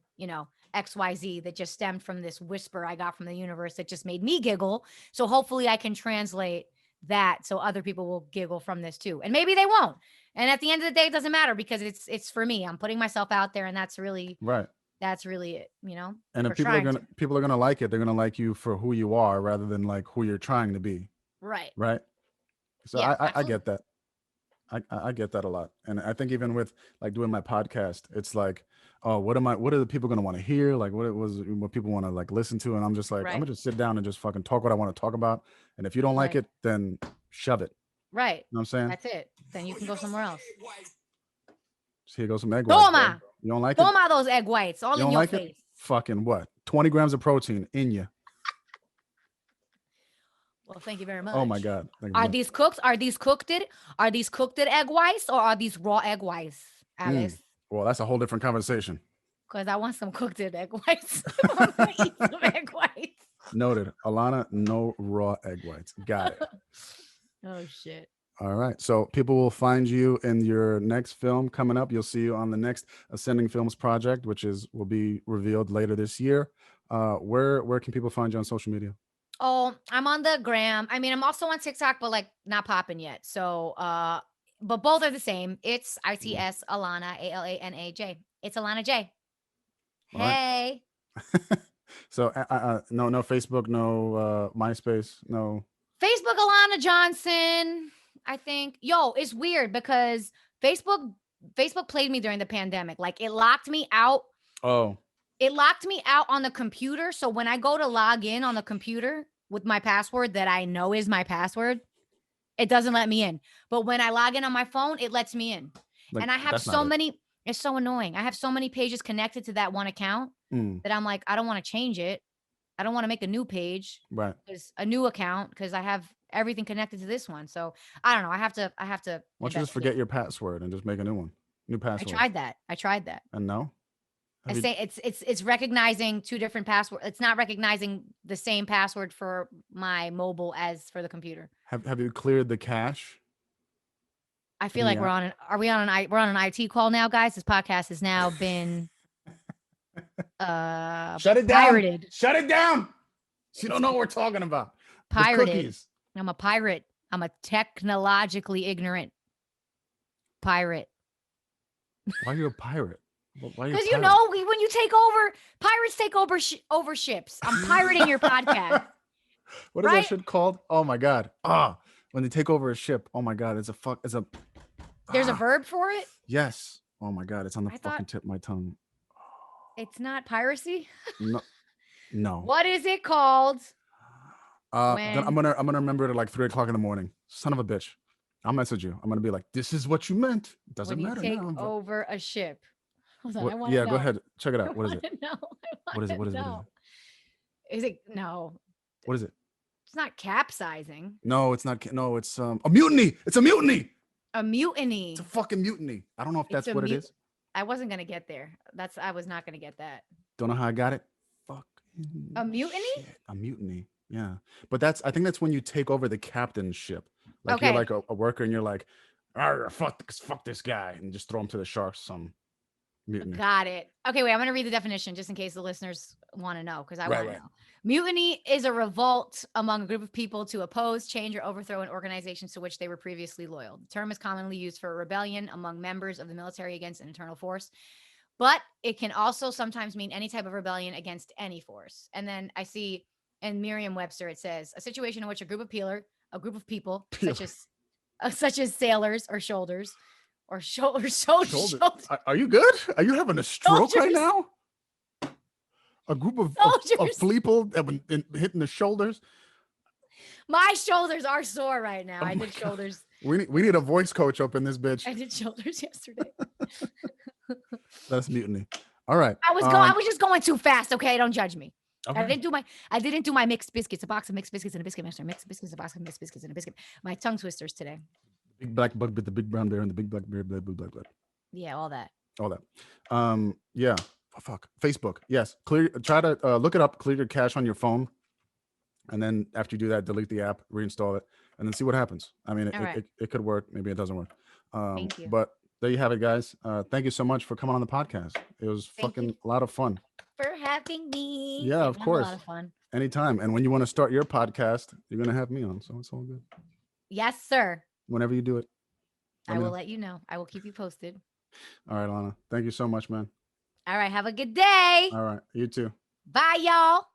XYZ that just stemmed from this whisper I got from the universe that just made me giggle. So hopefully I can translate that so other people will giggle from this too. And maybe they won't. And at the end of the day, it doesn't matter, because it's for me. I'm putting myself out there, and that's really Right. it, And or if people are trying gonna to. people are gonna like it, they're gonna like you for who you are rather than like who you're trying to be. Right. Right. So Yeah, I absolutely. get that. I get that a lot. And I think even with like doing my podcast, it's like, oh, what are the people going to want to hear? Like what people want to like listen to. And I'm just like, I'm Right. gonna just sit down and just fucking talk what I want to talk about. And if you don't like Right. it, then shove it. Right. You know what I'm saying? That's it. Then you can go somewhere else. So here goes some egg whites, bro. Toma. You don't like it? Toma those egg whites all You in don't your like it? face. Fucking what? 20 grams of protein in you. Well, thank you very much. Oh my God. Are these cooked? Are these cooked egg whites, or are these raw egg whites, Alice? Well, that's a whole different conversation. Because I want some cooked egg whites. I'm gonna eat some egg whites. Noted. Alana, no raw egg whites. Got it. Oh shit. All right. So people will find you in your next film coming up. You'll see you on the next Ascending Films project, which will be revealed later this year. Where can people find you on social media? Oh, I'm on the gram. I mean, I'm also on TikTok, but like not popping yet. So, but both are the same. It's ITS Alana, ALANAJ. It's Alana J. All right. Hey. So no Facebook, no MySpace, no. Facebook Alana Johnson. I think. Yo, it's weird because Facebook played me during the pandemic. Like it locked me out. Oh. It locked me out on the computer. So when I go to log in on the computer with my password that I know is my password, it doesn't let me in. But when I log in on my phone, it lets me in. Like, and I have that's so not it. many, it's so annoying. I have so many pages connected to that one account that I'm like, I don't want to change it. I don't want to make a new page. Right. There's a new account because I have everything connected to this one. So I don't know. I have to Why don't you just forget your password and just make a new one? New password. I tried that. And no? I say it's recognizing two different passwords. It's not recognizing the same password for my mobile as for the computer. Have you cleared the cache? I feel like we're on an IT call now, guys. This podcast has now been Shut it pirated. Down. Shut it down. You don't know what we're talking about. Pirated. I'm a pirate. I'm a technologically ignorant pirate. Why are you a pirate? Because you know, when you take over, pirates take over ships. I'm pirating your podcast. What is that shit called? Oh my god! When they take over a ship. Oh my god! There's a verb for it. Yes. Oh my god! It's on the fucking tip of my tongue. It's not piracy. No. What is it called? Then I'm gonna remember it at like 3 o'clock in the morning. Son of a bitch! I'll message you. I'm gonna be like, this is what you meant. Doesn't matter now. Take over a ship. Hold on, go ahead. Check it out. What is it? What is it? Is it no? What is it? It's not capsizing. No, it's not. No, it's a mutiny. It's a mutiny. A mutiny. It's a fucking mutiny. I don't know if that's what it is. I wasn't gonna get there. I was not gonna get that. Don't know how I got it. Fuck. A mutiny? Shit. A mutiny. Yeah. But I think that's when you take over the captain's ship. Like you're like a worker and you're like, fuck this guy, and just throw him to the sharks. Some mutiny. Got it. Okay, wait, I'm gonna read the definition just in case the listeners want to know, because I want to know. Mutiny is a revolt among a group of people to oppose, change, or overthrow an organization to which they were previously loyal. The term is commonly used for a rebellion among members of the military against an internal force, but it can also sometimes mean any type of rebellion against any force. And then I see in Merriam-Webster it says a situation in which a group of people such as sailors or shoulders. Or shoulders. Are you good? Are you having a stroke right now? A group of people that been hitting the shoulders. My shoulders are sore right now. I did shoulders. We need a voice coach up in this bitch. I did shoulders yesterday. That's mutiny. All right. I was just going too fast. Okay, don't judge me. Okay. I didn't do my mixed biscuits. A box of mixed biscuits and a biscuit mixer. Mixed biscuits, a box of mixed biscuits and a biscuit. My tongue twisters today. Big black bug with the big brown bear and the big black bear, blue black blood. Yeah, all that. Yeah. Oh, fuck. Facebook. Yes. Try to look it up, clear your cache on your phone. And then after you do that, delete the app, reinstall it, and then see what happens. I mean, it could work. Maybe it doesn't work. Thank you. But there you have it, guys. Thank you so much for coming on the podcast. It was fucking a lot of fun. For having me. Yeah, of course. A lot of fun. Anytime. And when you want to start your podcast, you're going to have me on. So it's all good. Yes, sir. Whenever you do it. I will let you know. I will keep you posted. All right, Alana. Thank you so much, man. All right. Have a good day. All right. You too. Bye, y'all.